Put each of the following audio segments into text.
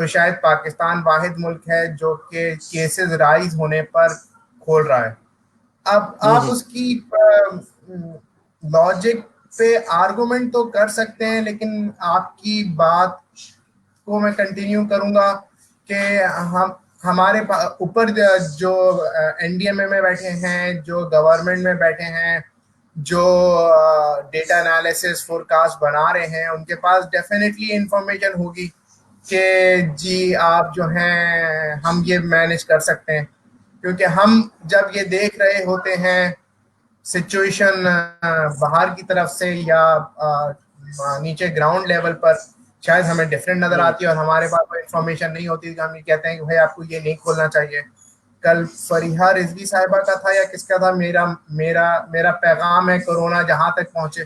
تو شاید پاکستان واحد ملک ہے جو کہ کیسز رائز ہونے پر کھول رہا ہے. اب آپ اس کی لاجک پہ آرگومنٹ تو کر سکتے ہیں, لیکن آپ کی بات کو میں کنٹینیو کروں گا کہ ہمارے اوپر جو این ڈی ایم اے میں بیٹھے ہیں, جو گورنمنٹ میں بیٹھے ہیں, جو ڈیٹا انالیسس فورکاسٹ بنا رہے ہیں, ان کے پاس ڈیفینیٹلی انفارمیشن ہوگی کہ جی آپ جو ہیں ہم یہ مینیج کر سکتے ہیں, کیونکہ ہم جب یہ دیکھ رہے ہوتے ہیں سچویشن باہر کی طرف سے یا نیچے گراؤنڈ لیول پر, شاید ہمیں ڈفرینٹ نظر آتی ہے اور ہمارے پاس کوئی انفارمیشن نہیں ہوتی کہ ہم یہ کہتے ہیں کہ بھائی آپ کو یہ نہیں کھولنا چاہیے. کل فریحہ رضوی صاحبہ کا تھا یا کس کا تھا, میرا پیغام ہے کورونا جہاں تک پہنچے,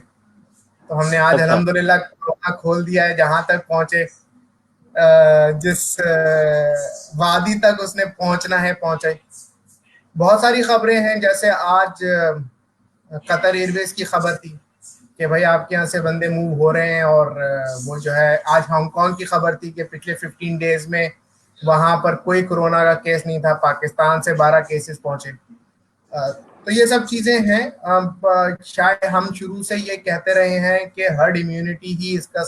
تو ہم نے آج الحمدللہ کورونا کھول دیا ہے جہاں تک پہنچے, جس وادی تک اس نے پہنچنا ہے پہنچے. بہت ساری خبریں ہیں, جیسے آج قطر ایئر ویز کی خبر تھی کہ بھائی آپ کے یہاں سے بندے موو ہو رہے ہیں, اور وہ جو ہے آج ہانگ کانگ کی خبر تھی کہ پچھلے 15 ڈیز میں وہاں پر کوئی کورونا کا کیس نہیں تھا, پاکستان سے 12 کیسز پہنچے. تو یہ سب چیزیں ہیں. شاید ہم شروع سے یہ کہتے رہے ہیں کہ ہرڈ امیونٹی ہی اس کا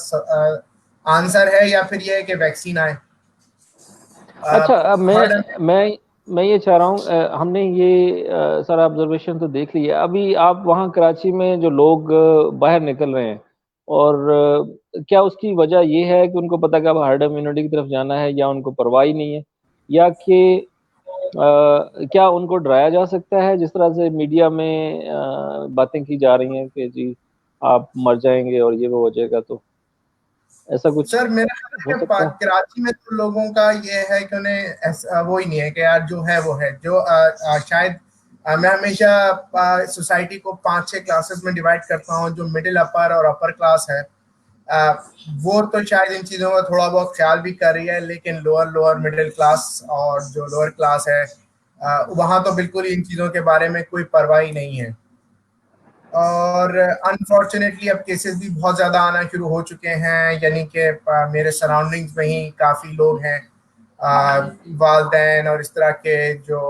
آنسر ہے, یا پھر یہ ہے کہ ویکسین آئے. اچھا, اب میں یہ چاہ رہا ہوں, ہم نے یہ سارا آبزرویشن تو دیکھ لیا. ابھی آپ وہاں کراچی میں جو لوگ باہر نکل رہے ہیں, اور کیا اس کی وجہ یہ ہے کہ ان کو پتہ کہ اب ہرڈ امیونٹی کی طرف جانا ہے, یا ان کو پرواہ ہی نہیں ہے, یا کہ کیا ان کو ڈرایا جا سکتا ہے جس طرح سے میڈیا میں باتیں کی جا رہی ہیں کہ جی آپ مر جائیں گے اور یہ وہ ہو جائے گا, تو ایسا کچھ سر میرا ہو خیال سکتا ہے ہے؟ کراچی میں تو لوگوں کا یہ ہے کہ انہیں وہی نہیں ہے کہ یار جو ہے وہ ہے. جو شاید میں ہمیشہ سوسائٹی کو 5-6 کلاسز میں ڈیوائڈ کرتا ہوں, جو مڈل اپر اور اپر کلاس ہے وہ تو شاید ان چیزوں کا تھوڑا بہت خیال بھی کر رہی ہے, لیکن لوور مڈل کلاس اور جو لوور کلاس ہے وہاں تو بالکل ان چیزوں کے بارے میں کوئی پرواہ نہیں ہے. اور انفارچونیٹلی اب کیسز بھی بہت زیادہ آنا شروع ہو چکے ہیں, یعنی کہ میرے سراؤنڈنگز میں ہی کافی لوگ ہیں, والدین اور اس طرح کے جو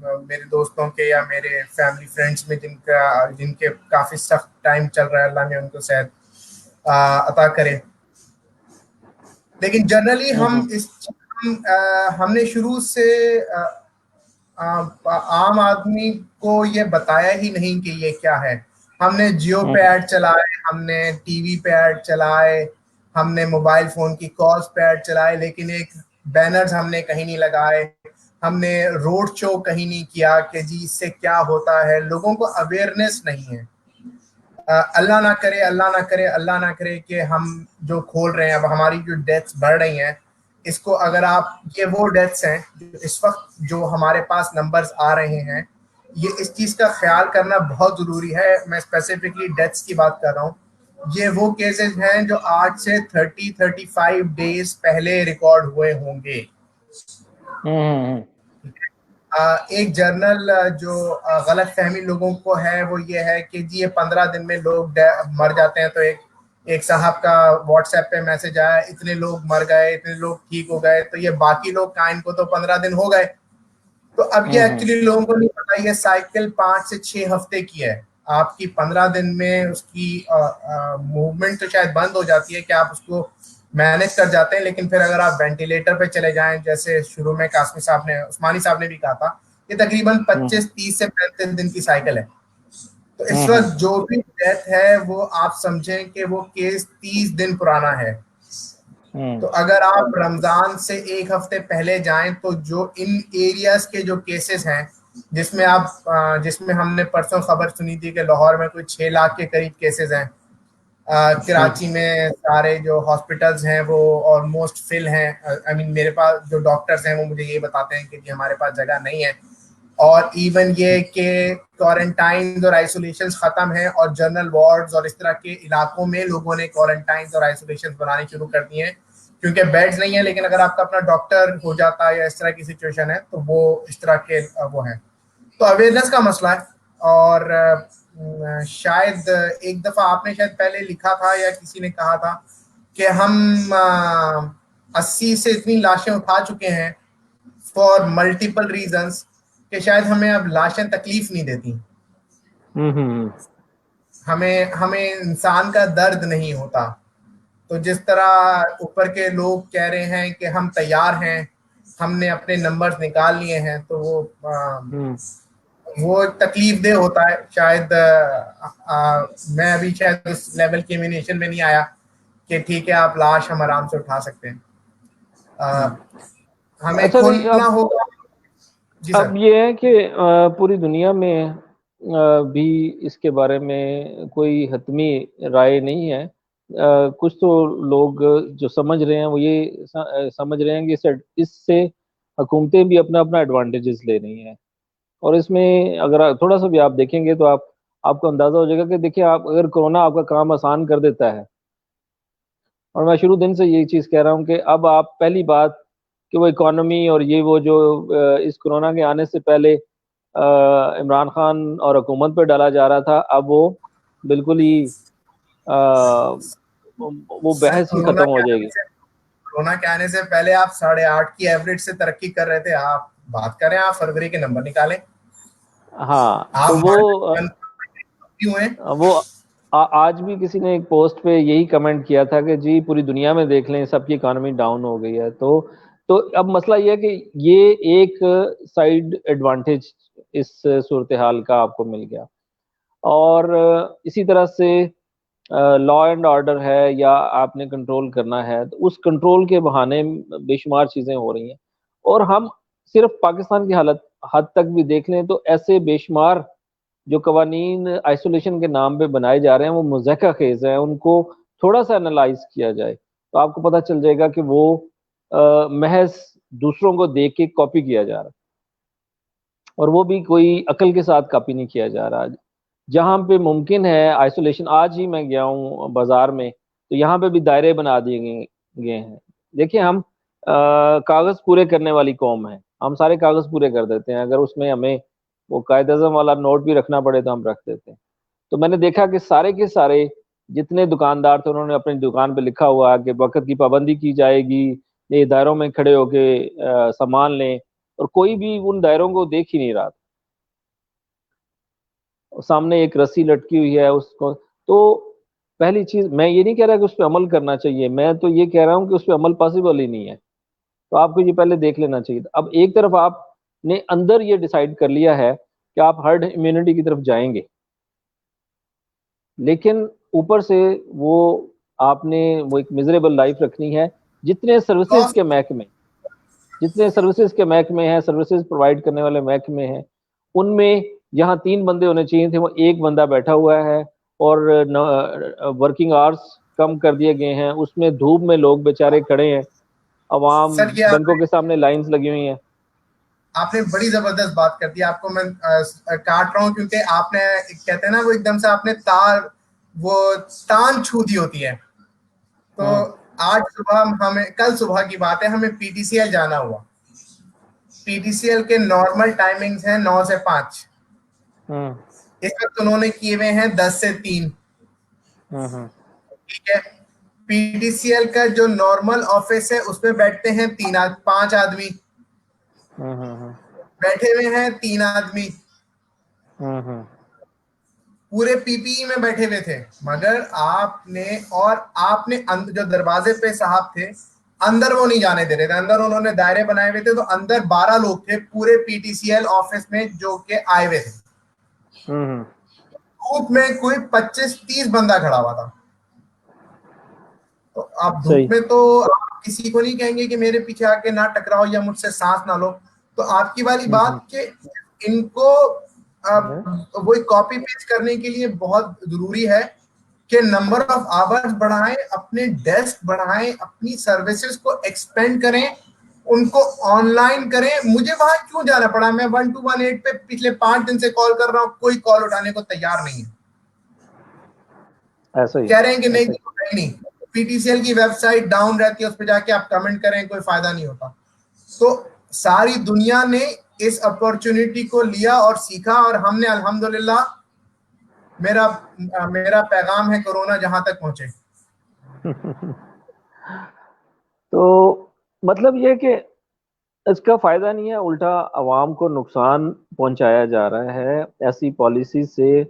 میرے دوستوں کے یا میرے فیملی فرینڈس میں جن کے کافی سخت ٹائم چل رہا ہے, اللہ نے ان کو صحت عطا کرے. لیکن جنرلی ہم نے شروع سے عام آدمی کو یہ بتایا ہی نہیں کہ یہ کیا ہے. ہم نے جیو پہ ایڈ چلائے, ہم نے ٹی وی پہ ایڈ چلائے, ہم نے موبائل فون کی کالز پہ ایڈ چلائے, لیکن ایک بینرز ہم نے کہیں نہیں لگائے, ہم نے روڈ شو کہیں نہیں کیا کہ جی اس سے کیا ہوتا ہے. لوگوں کو اویئرنیس نہیں ہے. اللہ نہ کرے اللہ نہ کرے اللہ نہ کرے کہ ہم جو کھول رہے ہیں, اب ہماری جو ڈیتھس بڑھ رہی ہیں, اس کو اگر آپ, یہ وہ ڈیتھس ہیں اس وقت جو ہمارے پاس نمبرز آ رہے ہیں, یہ اس چیز کا خیال کرنا بہت ضروری ہے. میں اسپیسیفکلی ڈیتھس کی بات کر رہا ہوں. یہ وہ کیسز ہیں جو آج سے 30-35 ڈیز پہلے ریکارڈ ہوئے ہوں گے. ایک جرنل جو غلط فہمی لوگوں کو ہے وہ یہ ہے کہ جی یہ 15 دن میں لوگ مر جاتے ہیں. تو ایک صاحب کا واٹس ایپ پہ میسج آیا, اتنے لوگ مر گئے, اتنے لوگ ٹھیک ہو گئے, تو یہ باقی لوگ کائن کو تو 15 دن ہو گئے. تو اب یہ ایکچولی لوگوں کو نہیں پتا, یہ سائیکل 5 سے 6 ہفتے کی ہے. آپ کی 15 دن میں اس کی موومنٹ تو شاید بند ہو جاتی ہے کہ آپ اس کو مینج کر جاتے ہیں, لیکن پھر اگر آپ وینٹیلیٹر پہ چلے جائیں, جیسے شروع میں قاسمی صاحب نے, عثمانی صاحب نے بھی کہا تھا, یہ تقریباً 25-30 سے 35 دن کی سائیکل ہے. تو اس وقت جو بھی ڈیتھ ہے وہ آپ سمجھیں کہ وہ کیس 30 دن پرانا ہے. تو اگر آپ رمضان سے 1 ہفتے پہلے جائیں تو جو ان ایریاز کے جو کیسز ہیں, جس میں ہم نے پرسوں خبر سنی تھی کہ لاہور میں کوئی 6 لاکھ کے قریب کیسز ہیں, کراچی میں سارے جو ہاسپٹلز ہیں وہ آلموسٹ فل ہیں. میرے پاس جو ڈاکٹرز ہیں وہ مجھے یہ بتاتے ہیں کہ جی ہمارے پاس جگہ نہیں ہے. اور ایون یہ کہ کوارنٹائنز اور آئسولیشنز ختم ہیں, اور جنرل وارڈز اور اس طرح کے علاقوں میں لوگوں نے کوارنٹائنز اور آئسولیشنز بنانی شروع کر دی ہیں, کیونکہ بیڈز نہیں ہیں. لیکن اگر آپ کا اپنا ڈاکٹر ہو جاتا ہے یا اس طرح کی سچویشن ہے تو وہ اس طرح کے وہ ہیں. تو اویئرنیس کا مسئلہ ہے. اور شاید ایک دفعہ آپ نے شاید پہلے لکھا تھا یا کسی نے کہا تھا کہ ہم 80 سے اتنی لاشیں اٹھا چکے ہیں فار ملٹیپل ریزنس کہ شاید ہمیں اب لاشیں تکلیف نہیں دیتی. ہمیں انسان کا درد نہیں ہوتا. تو جس طرح اوپر کے لوگ کہہ رہے ہیں کہ ہم تیار ہیں, ہم نے اپنے نمبرز نکال لیے ہیں, تو وہ تکلیف دہ ہوتا ہے. شاید میں ابھی شاید اس لیول کی ایمینیشن میں نہیں آیا کہ ٹھیک ہے آپ لاش ہم آرام سے اٹھا سکتے ہیں. ہمیں اچھا کھولنا ہوگا. جی سر. اب یہ ہے کہ پوری دنیا میں بھی اس کے بارے میں کوئی حتمی رائے نہیں ہے. کچھ تو لوگ جو سمجھ رہے ہیں وہ یہ سمجھ رہے ہیں کہ اس سے حکومتیں بھی اپنا اپنا ایڈوانٹیجز لے رہی ہیں. اور اس میں اگر تھوڑا سا بھی آپ دیکھیں گے تو آپ کو اندازہ ہو جائے گا کہ دیکھیں آپ اگر کورونا آپ کا کام آسان کر دیتا ہے, اور میں شروع دن سے یہی چیز کہہ رہا ہوں کہ اب آپ پہلی بات کہ وہ اکانومی اور یہ وہ جو اس کورونا کے آنے سے پہلے عمران خان اور حکومت پہ ڈالا جا رہا تھا, اب وہ بالکل ہی وہ بحث ہی ختم ہو جائے گی. کورونا کے آنے سے پہلے آپ 8.5 کی ایوریج سے ترقی کر رہے تھے. آپ بات کریں, آپ فروری کے نمبر نکالیں. ہاں آپ تو وہ آج بھی کسی نے ایک پوسٹ پہ یہی کمنٹ کیا تھا کہ جی پوری دنیا میں دیکھ لیں سب کی اکانومی ڈاؤن ہو گئی ہے. تو اب مسئلہ یہ ہے کہ یہ ایک سائیڈ ایڈوانٹیج اس صورتحال کا آپ کو مل گیا. اور اسی طرح سے لا اینڈ آرڈر ہے یا آپ نے کنٹرول کرنا ہے, تو اس کنٹرول کے بہانے بے شمار چیزیں ہو رہی ہیں. اور ہم صرف پاکستان کی حد تک بھی دیکھ لیں تو ایسے بے شمار جو قوانین آئسولیشن کے نام پہ بنائے جا رہے ہیں وہ مضحکہ خیز ہیں. ان کو تھوڑا سا انالائز کیا جائے تو آپ کو پتہ چل جائے گا کہ وہ محض دوسروں کو دیکھ کے کاپی کیا جا رہا ہے, اور وہ بھی کوئی عقل کے ساتھ کاپی نہیں کیا جا رہا. جہاں پہ ممکن ہے آئسولیشن, آج ہی میں گیا ہوں بازار میں تو یہاں پہ بھی دائرے بنا دیے گئے ہیں. دیکھیں ہم کاغذ پورے کرنے والی قوم ہیں, ہم سارے کاغذ پورے کر دیتے ہیں. اگر اس میں ہمیں وہ قائد اعظم والا نوٹ بھی رکھنا پڑے تو ہم رکھ دیتے ہیں. تو میں نے دیکھا کہ سارے کے سارے جتنے دکاندار تھے انہوں نے اپنی دکان پہ لکھا ہوا کہ وقت کی پابندی کی جائے گی, یہ دائروں میں کھڑے ہو کے سامان لیں, اور کوئی بھی ان دائروں کو دیکھ ہی نہیں رہا تھا. سامنے ایک رسی لٹکی ہوئی ہے اس کو. تو پہلی چیز میں یہ نہیں کہہ رہا کہ اس پہ عمل کرنا چاہیے, میں تو یہ کہہ رہا ہوں کہ اس پہ عمل پاسبل ہی نہیں ہے. تو آپ کو یہ پہلے دیکھ لینا چاہیے. اب ایک طرف آپ نے اندر یہ ڈیسائیڈ کر لیا ہے کہ آپ ہرڈ امیونٹی کی طرف جائیں گے, لیکن اوپر سے وہ آپ نے وہ ایک میزریبل لائف رکھنی ہے. جتنے سروسز کے محکمے ہیں, سروسز پرووائڈ کرنے والے محکمے ہیں, ان میں جہاں 3 بندے ہونے چاہیے تھے وہ 1 بندہ بیٹھا ہوا ہے, اور ورکنگ آورس کم کر دیے گئے ہیں. اس میں دھوپ میں لوگ بیچارے کھڑے ہیں, عوام سر یہ بینکوں کے سامنے لائنز لگی ہوئی ہیں. آپ نے بڑی زبردست بات کر دی. آپ کو میں کاٹ رہا ہوں کیونکہ آپ نے کہتے ہیں نا وہ ایک دم سے آپ نے تان چھو دی ہوتی ہے. تو آج صبح کل صبح کی بات ہے, ہمیں پی ٹی سی ایل جانا ہوا. پی ٹی سی ایل کے نارمل ٹائمنگز ہیں 9 سے 5. اس وقت انہوں نے کیے ہوئے ہیں 10 سے 3. ٹھیک ہے. پی ٹی سی ایل کا جو نارمل آفس ہے اس میں بیٹھتے ہیں 5 آدمی, بیٹھے ہوئے ہیں 3 آدمی, پورے پی پی ای میں بیٹھے ہوئے تھے. مگر آپ نے جو دروازے پہ صاحب تھے اندر وہ نہیں جانے دے رہے تھے. اندر انہوں نے دائرے بنائے ہوئے تھے, تو اندر 12 لوگ تھے پورے P T C L office میں جو کہ آئے ہوئے تھے. دھوپ میں کوئی 25-30 بندہ کھڑا ہوا تھا. تو آپ صحیح. دھوپ میں تو آپ کسی کو نہیں کہیں گے کہ میرے پیچھے آ کے نہ ٹکراؤ یا مجھ سے سانس نہ لو. تو آپ کی والی بات کہ ان کو وہ کاپی پیسٹ کرنے کے لیے بہت ضروری ہے کہ نمبر آف آورز بڑھائیں, اپنے ڈیسک بڑھائیں, اپنی سروسز کو ایکسپینڈ کریں, ان کو آن لائن کریں. مجھے وہاں کیوں جانا پڑا؟ میں 1218 پہ پچھلے 5 دن سے کال کر رہا ہوں, کوئی کال اٹھانے کو تیار نہیں ہے. ایسا ہی کہہ رہے ہیں کہ نہیں پی ٹی سی ایل کی ویب سائٹ ڈاؤن رہتی ہے, اس پہ جا کے آپ کمنٹ کریں, کوئی فائدہ نہیں ہوتا. تو ساری دنیا نے اس اپورچونٹی کو لیا اور سیکھا, اور ہم نے الحمدللہ, میرا پیغام ہے کورونا جہاں تک پہنچے. تو مطلب یہ کہ اس کا فائدہ نہیں ہے, الٹا عوام کو نقصان پہنچایا جا رہا ہے ایسی پالیسی سے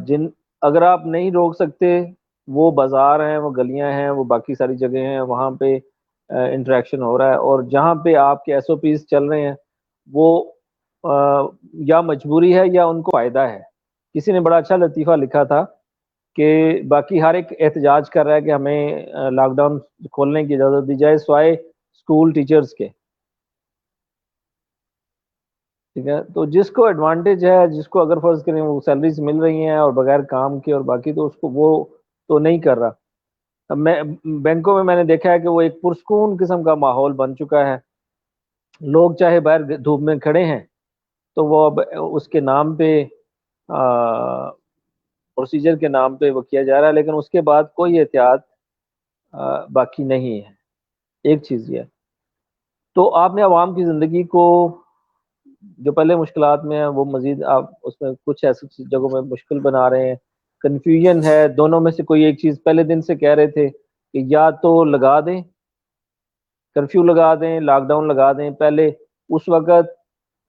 جن اگر آپ نہیں روک سکتے, وہ بازار ہیں, وہ گلیاں ہیں, وہ باقی ساری جگہیں ہیں, وہاں پہ انٹریکشن ہو رہا ہے, اور جہاں پہ آپ کے ایس او پیز چل رہے ہیں وہ یا مجبوری ہے یا ان کو فائدہ ہے. کسی نے بڑا اچھا لطیفہ لکھا تھا کہ باقی ہر ایک احتجاج کر رہا ہے کہ ہمیں لاک ڈاؤن کھولنے کی اجازت دی جائے سوائے اسکول ٹیچرز کے, ٹھیک ہے. تو جس کو ایڈوانٹیج ہے, جس کو اگر فرض کریں وہ سیلریز مل رہی ہیں اور بغیر کام کے اور باقی, تو اس کو وہ تو نہیں کر رہا. اب میں بینکوں میں نے دیکھا ہے کہ وہ ایک پرسکون قسم کا ماحول بن چکا ہے, لوگ چاہے باہر دھوپ میں کھڑے ہیں تو وہ اب اس کے نام پہ پروسیجر کے نام پہ وہ کیا جا رہا ہے, لیکن اس کے بعد کوئی احتیاط باقی نہیں ہے. ایک چیز یہ ہے. تو آپ نے عوام کی زندگی کو جو پہلے مشکلات میں ہیں وہ مزید آپ اس میں کچھ ایسی جگہوں میں مشکل بنا رہے ہیں. کنفیوژن ہے, دونوں میں سے کوئی ایک چیز پہلے دن سے کہہ رہے تھے کہ یا تو لگا دیں, کرفیو لگا دیں, لاک ڈاؤن لگا دیں. پہلے اس وقت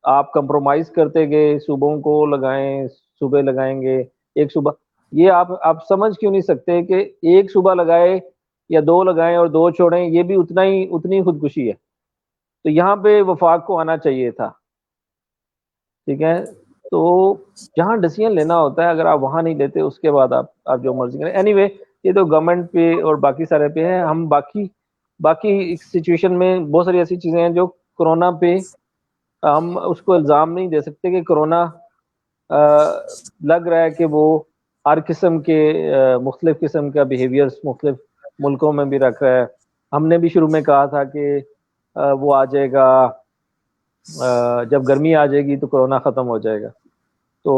آپ کمپرومائز کرتے گئے, صوبوں کو لگائیں, صوبے لگائیں گے, ایک صوبہ. یہ آپ سمجھ کیوں نہیں سکتے کہ ایک صوبہ لگائے یا دو لگائیں اور دو چھوڑیں, یہ بھی اتنی خودکشی ہے. تو یہاں پہ وفاق کو آنا چاہیے تھا, ٹھیک ہے. تو جہاں ڈیسیژن لینا ہوتا ہے اگر آپ وہاں نہیں لیتے, اس کے بعد آپ جو مرضی کریں. اینی وے, یہ تو گورنمنٹ پہ اور باقی سارے پہ ہے. ہم باقی سچویشن میں بہت ساری ایسی چیزیں ہیں جو کرونا پہ ہم اس کو الزام نہیں دے سکتے کہ کرونا لگ رہا ہے کہ وہ ہر قسم کے مختلف قسم کا بیہیویئر مختلف ملکوں میں بھی رکھ رہا ہے. ہم نے بھی شروع میں کہا تھا کہ وہ آ جائے گا, جب گرمی آ جائے گی تو کرونا ختم ہو جائے گا. تو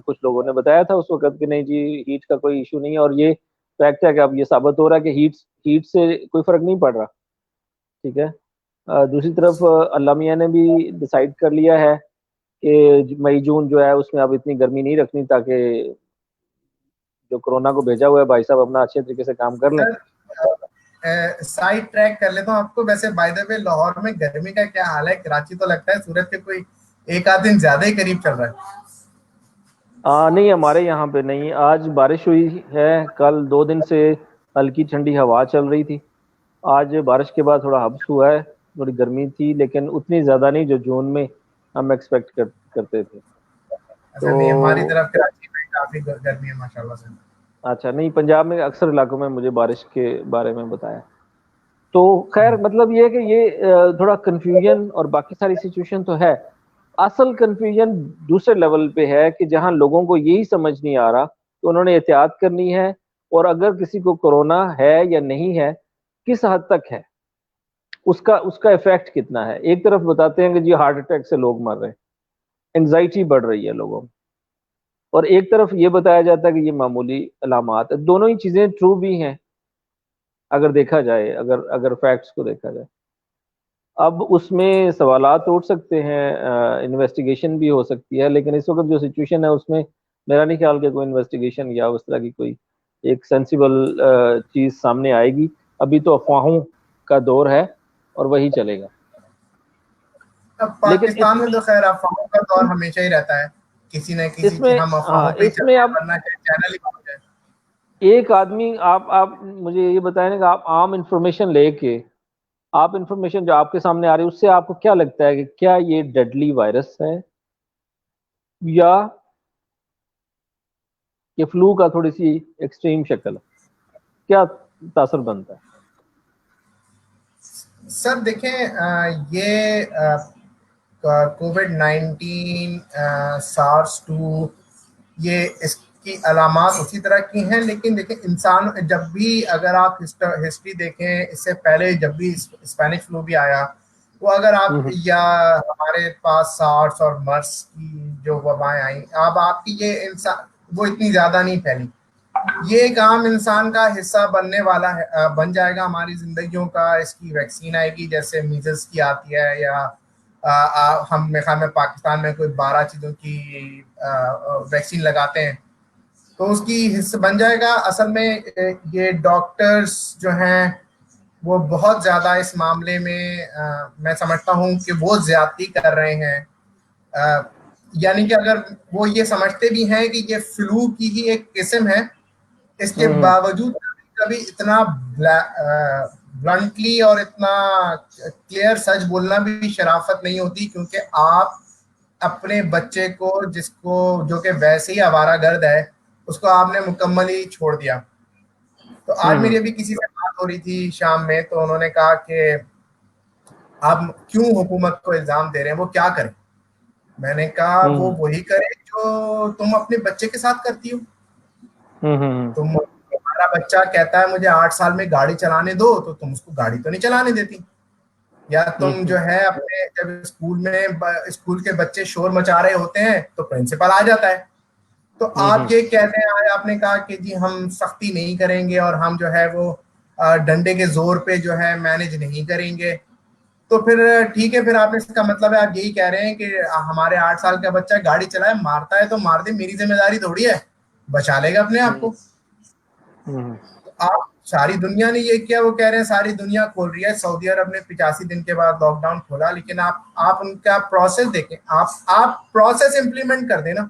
کچھ لوگوں نے بتایا تھا اس وقت کہ نہیں جی, ہیٹ کا کوئی ایشو نہیں ہے, اور یہ فیکٹ ہے کہ اب یہ ثابت ہو رہا ہے کہ ہیٹ سے کوئی فرق نہیں پڑ رہا, ٹھیک ہے. دوسری طرف اللہ میاں نے بھی ڈیسائیڈ کر لیا ہے کہ مئی جون جو ہے اس میں اب اتنی گرمی نہیں رکھنی, تاکہ جو کرونا کو بھیجا ہوا ہے بھائی صاحب اپنا اچھے طریقے سے کام کر لیں. سائڈ ٹریک کر لیتا ہوں آپ کو. ویسے بائی دا وے لاہور میں گرمی کا کیا حال ہے؟ کراچی تو لگتا ہے سورج کے کوئی ایک آدھ دن زیادہ ہی قریب چل رہا ہے. نہیں, ہمارے یہاں پہ نہیں. آج بارش ہوئی ہے, کل 2 دن سے ہلکی ٹھنڈی ہوا چل رہی تھی. آج بارش کے بعد تھوڑا حبس ہوا ہے, تھوڑی گرمی تھی لیکن اتنی زیادہ نہیں جو جون میں ہم ایکسپیکٹ کرتے تھے. اچھا, تو نہیں ہماری طرف کراچی میں کافی گرمی ہے ماشاءاللہ سے. اچھا, نہیں پنجاب میں اکثر علاقوں میں مجھے بارش کے بارے میں بتایا. تو خیر مطلب یہ ہے کہ یہ تھوڑا کنفیوژن اور باقی ساری سچویشن تو ہے. اصل کنفیوژن دوسرے لیول پہ ہے کہ جہاں لوگوں کو یہی سمجھ نہیں آ رہا کہ انہوں نے احتیاط کرنی ہے, اور اگر کسی کو کرونا ہے یا نہیں ہے, کس حد تک ہے, اس کا افیکٹ کتنا ہے. ایک طرف بتاتے ہیں کہ جی ہارٹ اٹیک سے لوگ مر رہے ہیں, انگزائٹی بڑھ رہی ہے لوگوں میں, اور ایک طرف یہ بتایا جاتا ہے کہ یہ معمولی علامات. دونوں ہی چیزیں ٹرو بھی ہیں اگر دیکھا جائے, اگر فیکٹس کو دیکھا جائے. اب اس میں سوالات اٹھ سکتے ہیں, انویسٹیگیشن بھی ہو سکتی ہے, لیکن اس وقت جو سچویشن ہے اس میں میرا نہیں خیال کہ کوئی انویسٹیگیشن یا اس طرح کی کوئی ایک سینسیبل چیز سامنے آئے گی. ابھی تو افواہوں کا دور ہے اور وہی چلے گا. اب لیکن پاکستان میں تو خیر افواہوں کا دور ہمیشہ ہی رہتا ہے, کسی نہ کسی کی ہم افواہوں پہ ہی اس میں چلتے ہیں, اب ورنہ چینل ہی بند ہے. ایک آدمی آپ مجھے یہ بتائیں نا کہ آپ عام انفارمیشن لے کے, آپ انفارمیشن جو آپ کے سامنے آ رہی ہے اس سے آپ کو کیا لگتا ہے کہ کیا یہ ڈیڈلی وائرس ہے یا یہ فلو کا تھوڑی سی ایکسٹریم شکل ہے, کیا تاثر بنتا ہے؟ سر دیکھیں, یہ کووڈ-19 SARS-2 یہ اس کی علامات اسی طرح کی ہیں, لیکن دیکھیں انسان جب بھی, اگر آپ ہسٹری دیکھیں اس سے پہلے جب بھی اسپینش فلو بھی آیا, وہ اگر آپ یا ہمارے پاس سارس اور مرس کی جو وبائیں آئیں, اب آپ کی یہ انسان وہ اتنی زیادہ نہیں پھیلی. یہ ایک عام انسان کا حصہ بننے والا ہے, بن جائے گا ہماری زندگیوں کا. اس کی ویکسین آئے گی جیسے میزلس کی آتی ہے, یا ہم میرے خیال میں پاکستان میں کوئی 12 چیزوں کی ویکسین لگاتے ہیں, تو اس کی حصہ بن جائے گا. اصل میں یہ ڈاکٹرز جو ہیں وہ بہت زیادہ اس معاملے میں میں سمجھتا ہوں کہ وہ زیادتی کر رہے ہیں. یعنی کہ اگر وہ یہ سمجھتے بھی ہیں کہ یہ فلو کی ہی ایک قسم ہے, اس کے باوجود کبھی اتنا بلنٹلی اور اتنا کلیئر سچ بولنا بھی شرافت نہیں ہوتی, کیونکہ آپ اپنے بچے کو جس کو جو کہ ویسے ہی آوارہ گرد ہے اس کو آپ نے مکمل ہی چھوڑ دیا. تو آج میری ابھی کسی سے بات ہو رہی تھی شام میں, تو انہوں نے کہا کہ آپ کیوں حکومت کو الزام دے رہے ہیں, وہ کیا کریں. میں نے کہا وہ وہی کرے جو تم اپنے بچے کے ساتھ کرتی ہو. تمہارا بچہ کہتا ہے مجھے 8 سال میں گاڑی چلانے دو, تو تم اس کو گاڑی تو نہیں چلانے دیتی. یا تم جو ہے اپنے جب اسکول کے بچے شور مچا رہے ہوتے ہیں تو پرنسپل آ جاتا ہے. تو آپ یہ کہتے ہیں, آج آپ نے کہا کہ جی ہم سختی نہیں کریں گے اور ہم جو ہے وہ ڈنڈے کے زور پہ جو ہے مینج نہیں کریں گے. تو پھر ٹھیک ہے, پھر آپ اس کا مطلب ہے آپ یہی کہہ رہے ہیں کہ ہمارے 8 سال کا بچہ گاڑی چلائے, مارتا ہے تو مار دے, میری ذمہ داری تھوڑی ہے, بچا لے گا اپنے آپ کو. آپ ساری دنیا نے یہ کیا, وہ کہہ رہے ہیں ساری دنیا کھول رہی ہے. سعودی عرب نے 85 دن کے بعد لاک ڈاؤن کھولا, لیکن آپ ان کا پروسیس دیکھیں, آپ پروسیس امپلیمنٹ کر دیں نا,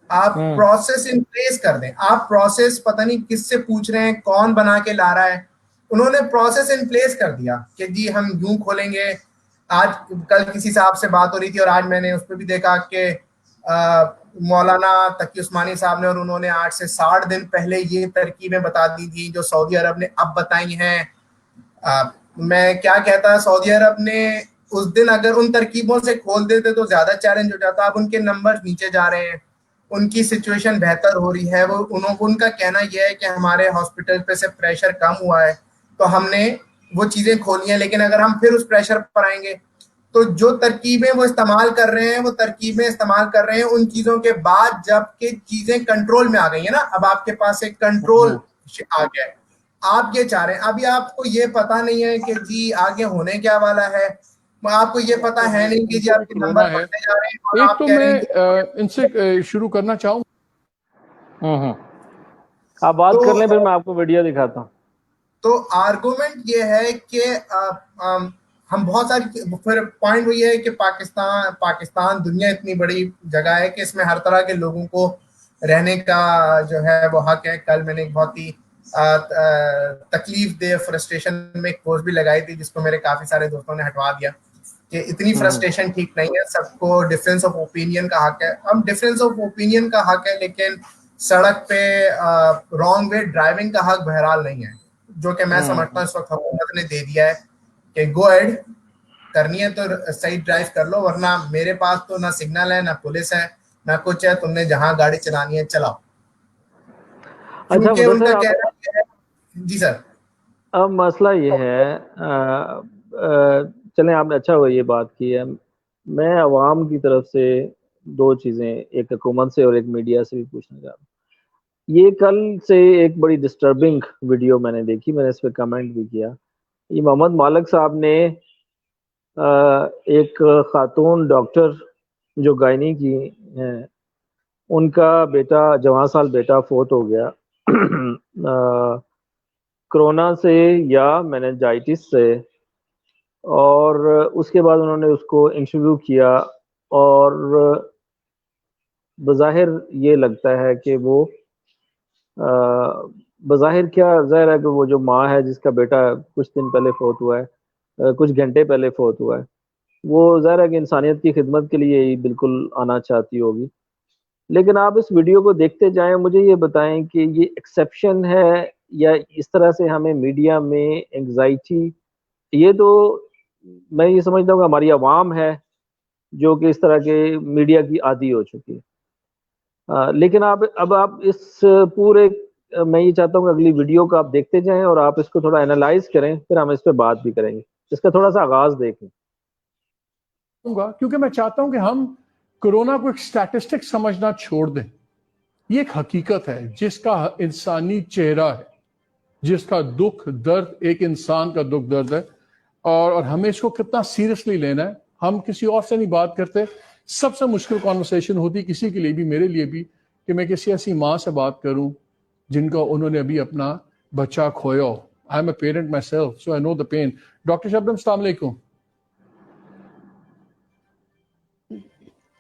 آپ پروسیس ان پلیس کر دیں. آپ پروسیس پتہ نہیں کس سے پوچھ رہے ہیں, کون بنا کے لا رہا ہے. انہوں نے پروسیس ان پلیس کر دیا کہ جی ہم یوں کھولیں گے. آج کل کسی صاحب سے بات ہو رہی تھی اور آج میں نے اس پہ بھی دیکھا کہ مولانا تقی عثمانی صاحب نے, اور انہوں نے 8 سے 60 دن پہلے یہ ترکیبیں بتا دی تھی جو سعودی عرب نے اب بتائی ہیں. میں کیا کہتا, سعودی عرب نے اس دن اگر ان ترکیبوں سے کھول دیتے تو زیادہ چیلنج ہو جاتا. اب ان کے نمبر نیچے جا رہے ہیں, ان کی سچویشن بہتر ہو رہی ہے. ان کا کہنا یہ ہے کہ ہمارے ہاسپٹل پہ سے پریشر کم ہوا ہے تو ہم نے وہ چیزیں کھولی ہیں. لیکن اگر ہم پھر اس پریشر پر آئیں گے تو جو ترکیبیں وہ استعمال کر رہے ہیں, وہ ترکیبیں استعمال کر رہے ہیں ان چیزوں کے بعد جب کہ چیزیں کنٹرول میں آ گئی ہیں نا. اب آپ کے پاس ایک کنٹرول آ گیا ہے. آپ یہ چاہ رہے ہیں, ابھی آپ کو یہ پتا نہیں ہے کہ جی آگے ہونے کیا والا ہے. آپ کو یہ پتا ہے نہیں کہ جی آپ کے نمبر بڑھتے جا رہے ہیں اور ایک آپ تو کہہ رہے میں ہیں ان سے شروع کرنا چاہوں. آپ بات کر لیں, پھر میں آپ کو ویڈیو دکھاتا ہوں. تو آرگومنٹ یہ ہے کہ ہم بہت ساری, پھر پوائنٹ وہ یہ ہے کہ پاکستان دنیا اتنی بڑی جگہ ہے کہ اس میں ہر طرح کے لوگوں کو رہنے کا جو ہے وہ حق ہے. کل میں نے ایک بہت ہی تکلیف دہ فرسٹریشن میں ایک پوسٹ بھی لگائی تھی جس کو میرے کافی سارے دوستوں نے ہٹوا دیا کہ اتنی فرسٹریشن ٹھیک نہیں ہے, سب کو ڈفرینس آف اوپینین کا حق ہے. اب ڈفرینس آف اوپینین کا حق ہے, لیکن سڑک پہ رانگ وے ڈرائیونگ کا حق بہرحال نہیں ہے, جو کہ میں سمجھتا ہوں اس وقت حکومت نے دے دیا ہے کہ گو ایڈ کرنی ہے تو صحیح ڈرائیو کر لو, ورنہ میرے پاس تو نہ سگنل ہے, نہ پولیس ہے, نہ کچھ ہے. تم نے جہاں گاڑی چلانی ہے چلاؤ. اچھا کیونکہ ان کا مدثر, کہنا ہے. جی سر. اب مسئلہ یہ ہے, چلیں آپ نے اچھا ہوا یہ بات کی ہے. میں عوام کی طرف سے 2 چیزیں, ایک حکومت سے اور ایک میڈیا سے بھی پوچھنا چاہتا ہوں. یہ کل سے ایک بڑی ڈسٹربنگ ویڈیو میں نے دیکھی, میں نے اس پہ کمنٹ بھی کیا. یہ محمد مالک صاحب نے ایک خاتون ڈاکٹر جو گائنی کی ہیں, ان کا بیٹا, جوان سال بیٹا فوت ہو گیا کرونا سے یا میننجائٹس سے, اور اس کے بعد انہوں نے اس کو انٹرویو کیا اور بظاہر یہ لگتا ہے کہ وہ بظاہر کیا ظاہر ہے کہ وہ جو ماں ہے جس کا بیٹا کچھ دن پہلے فوت ہوا ہے, کچھ گھنٹے پہلے فوت ہوا ہے, وہ ظاہر ہے کہ انسانیت کی خدمت کے لیے ہی بالکل آنا چاہتی ہوگی. لیکن آپ اس ویڈیو کو دیکھتے جائیں, مجھے یہ بتائیں کہ یہ ایکسیپشن ہے یا اس طرح سے ہمیں میڈیا میں انگزائٹی, یہ تو میں یہ سمجھتا ہوں کہ ہماری عوام ہے جو کہ اس طرح کے میڈیا کی عادی ہو چکی ہے. لیکن اب آپ اس پورے, میں یہ چاہتا ہوں کہ اگلی ویڈیو کو آپ دیکھتے جائیں اور آپ اس کو تھوڑا انالائز کریں, پھر ہم اس پہ بات بھی کریں گے. اس کا تھوڑا سا آغاز دیکھیں گا, کیونکہ میں چاہتا ہوں کہ ہم کورونا کو ایک اسٹیٹسٹک سمجھنا چھوڑ دیں. یہ ایک حقیقت ہے جس کا انسانی چہرہ ہے, جس کا دکھ درد ایک انسان کا دکھ درد ہے, اور ہمیں اس کو کتنا سیریسلی لینا ہے. ہم کسی اور سے نہیں بات کرتے. سب سے مشکل کانورسیشن ہوتی کسی کے لیے بھی, میرے لیے بھی, کہ میں کسی ایسی ماں سے بات کروں جن کا انہوں نے ابھی اپنا بچہ کھویا ہو. I'm a parent myself, so I know the pain. Dr. Shabnam, Assalamu alaikum.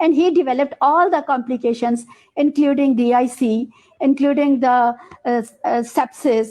And he developed all the complications, including DIC, including the sepsis,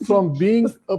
from being a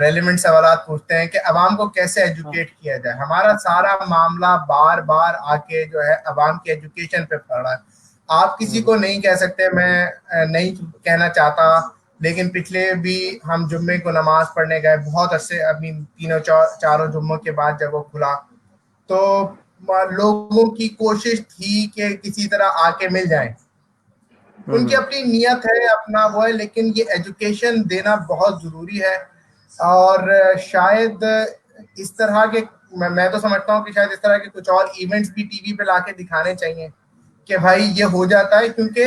relevant سوالات پوچھتے ہیں کہ عوام کو کیسے ایجوکیٹ کیا جائے. ہمارا سارا معاملہ بار بار آ کے جو ہے عوام کی ایجوکیشن پہ پڑ رہا ہے. آپ کسی کو نہیں کہہ سکتے, میں نہیں کہنا چاہتا, لیکن پچھلے بھی ہم جمعے کو نماز پڑھنے گئے, بہت عرصے اپنی چاروں جمعوں کے بعد جب وہ کھلا تو لوگوں کی کوشش تھی کہ کسی طرح آ کے مل جائیں. ان کی اپنی نیت ہے, اپنا وہ ہے, لیکن یہ ایجوکیشن دینا بہت ضروری ہے. اور شاید اس طرح کے, میں تو سمجھتا ہوں کہ شاید اس طرح کے کچھ اور ایونٹس بھی ٹی وی پہ لا کے دکھانے چاہیے کہ بھائی یہ ہو جاتا ہے, کیونکہ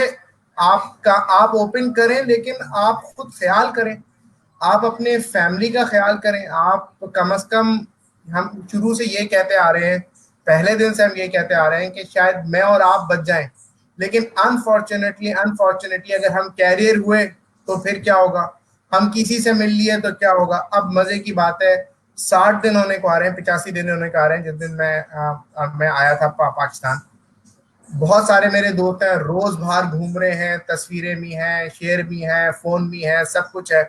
آپ اوپن کریں لیکن آپ خود خیال کریں, آپ اپنے فیملی کا خیال کریں. آپ کم از کم, ہم شروع سے یہ کہتے آ رہے ہیں, پہلے دن سے ہم یہ کہتے آ رہے ہیں کہ شاید میں اور آپ بچ جائیں, لیکن انفارچونیٹلی اگر ہم کیریئر ہوئے تو پھر کیا ہوگا, ہم کسی سے مل لیے تو کیا ہوگا. اب مزے کی بات ہے 60 دن ہونے کو آ رہے ہیں, 85 دن ہونے کو آ رہے ہیں جس دن میں آیا تھا پاکستان. بہت سارے میرے دوست ہیں, روز باہر گھوم رہے ہیں, تصویریں بھی ہیں, شیئر بھی ہیں, فون بھی ہے, سب کچھ ہے,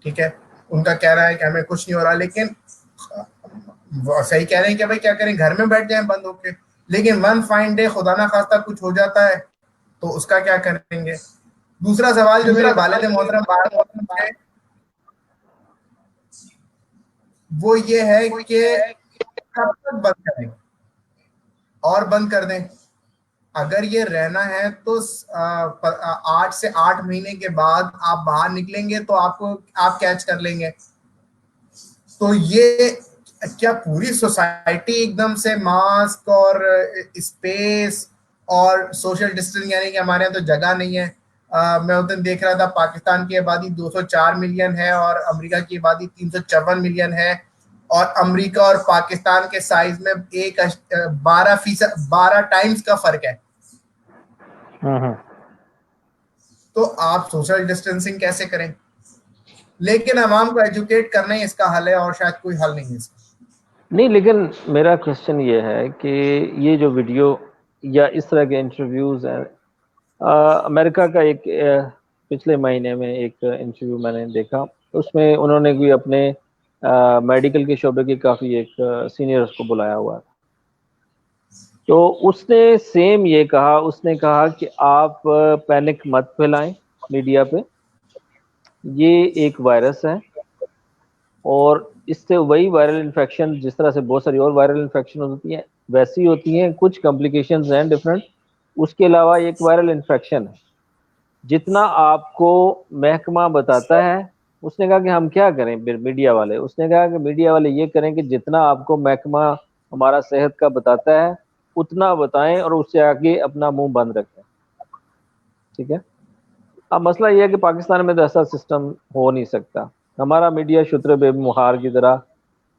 ٹھیک ہے. ان کا کہہ رہا ہے کہ ہمیں کچھ نہیں ہو رہا, لیکن صحیح کہہ رہے ہیں کہ بھائی کیا کریں, گھر میں بیٹھ جائیں بند ہو کے. لیکن ون فائن ڈے خدا نہ خواستہ کچھ ہو جاتا ہے تو اس کا کیا کریں گے. دوسرا سوال جو میرے والد محترم بار پوچھے وہ یہ ہے کہ کب تک بند کریں اور بند کر دیں. اگر یہ رہنا ہے تو 8 سے 8 مہینے کے بعد آپ باہر نکلیں گے تو آپ کیچ کر لیں گے. تو یہ کیا پوری سوسائٹی ایک دم سے ماسک اور اسپیس اور سوشل ڈسٹینس, یعنی کہ ہمارے یہاں تو جگہ نہیں ہے. میں اس دن دیکھ رہا تھا پاکستان کی آبادی 204 ملین ہے اور امریکہ کی آبادی 354 ملین ہے, اور امریکہ اور پاکستان کے سائز میں 12 ٹائمز کا فرق ہے. تو آپ سوشل ڈسٹینسنگ کیسے کریں؟ لیکن عوام کو ایجوکیٹ کرنا ہی اس کا حل ہے, اور شاید کوئی حل نہیں ہے اس کا. نہیں, لیکن میرا کوشچن یہ ہے کہ یہ جو ویڈیو یا اس طرح کے انٹرویوز ہیں, امریکہ کا ایک پچھلے مہینے میں ایک انٹرویو میں نے دیکھا, اس میں انہوں نے کوئی اپنے میڈیکل کے شعبے کے کافی ایک سینئرز کو بلایا ہوا تھا. تو اس نے سیم یہ کہا, اس نے کہا کہ آپ پینک مت پھیلائیں میڈیا پہ, یہ ایک وائرس ہے اور اس سے وہی وائرل انفیکشن جس طرح سے بہت ساری اور وائرل انفیکشن ہوتی ہیں ویسی ہوتی ہیں, کچھ کمپلیکیشنز ہیں ڈفرینٹ. اس کے علاوہ ایک وائرل انفیکشن ہے. جتنا آپ کو محکمہ بتاتا ہے, اس نے کہا کہ ہم کیا کریں میڈیا والے, اس نے کہا کہ میڈیا والے یہ کریں کہ جتنا آپ کو محکمہ ہمارا صحت کا بتاتا ہے اتنا بتائیں اور اس سے آگے اپنا منہ بند رکھیں, ٹھیک ہے. اب مسئلہ یہ ہے کہ پاکستان میں تو ایسا سسٹم ہو نہیں سکتا. ہمارا میڈیا شتر بے مہار کی طرح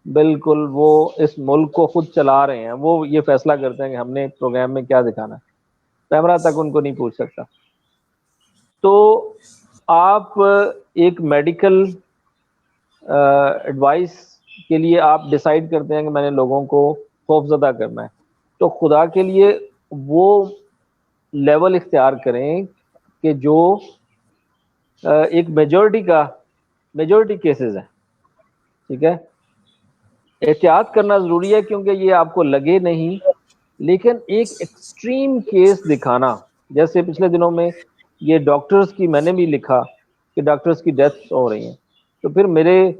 بالکل وہ اس ملک کو خود چلا رہے ہیں, وہ یہ فیصلہ کرتے ہیں کہ ہم نے پروگرام میں کیا دکھانا ہے, کیمرہ تک ان کو نہیں پوچھ سکتا. تو آپ ایک میڈیکل ایڈوائس کے لیے آپ ڈیسائیڈ کرتے ہیں کہ میں نے لوگوں کو خوف زدہ کرنا ہے, تو خدا کے لیے وہ لیول اختیار کریں کہ جو ایک میجورٹی کیسز ہیں, ٹھیک ہے. احتیاط کرنا ضروری ہے کیونکہ یہ آپ کو لگے نہیں, لیکن ایک ایکسٹریم کیس دکھانا, جیسے پچھلے دنوں میں یہ ڈاکٹرز کی, میں نے بھی لکھا کہ ڈاکٹرز کی ڈیتھس ہو رہی ہیں, تو پھر میرے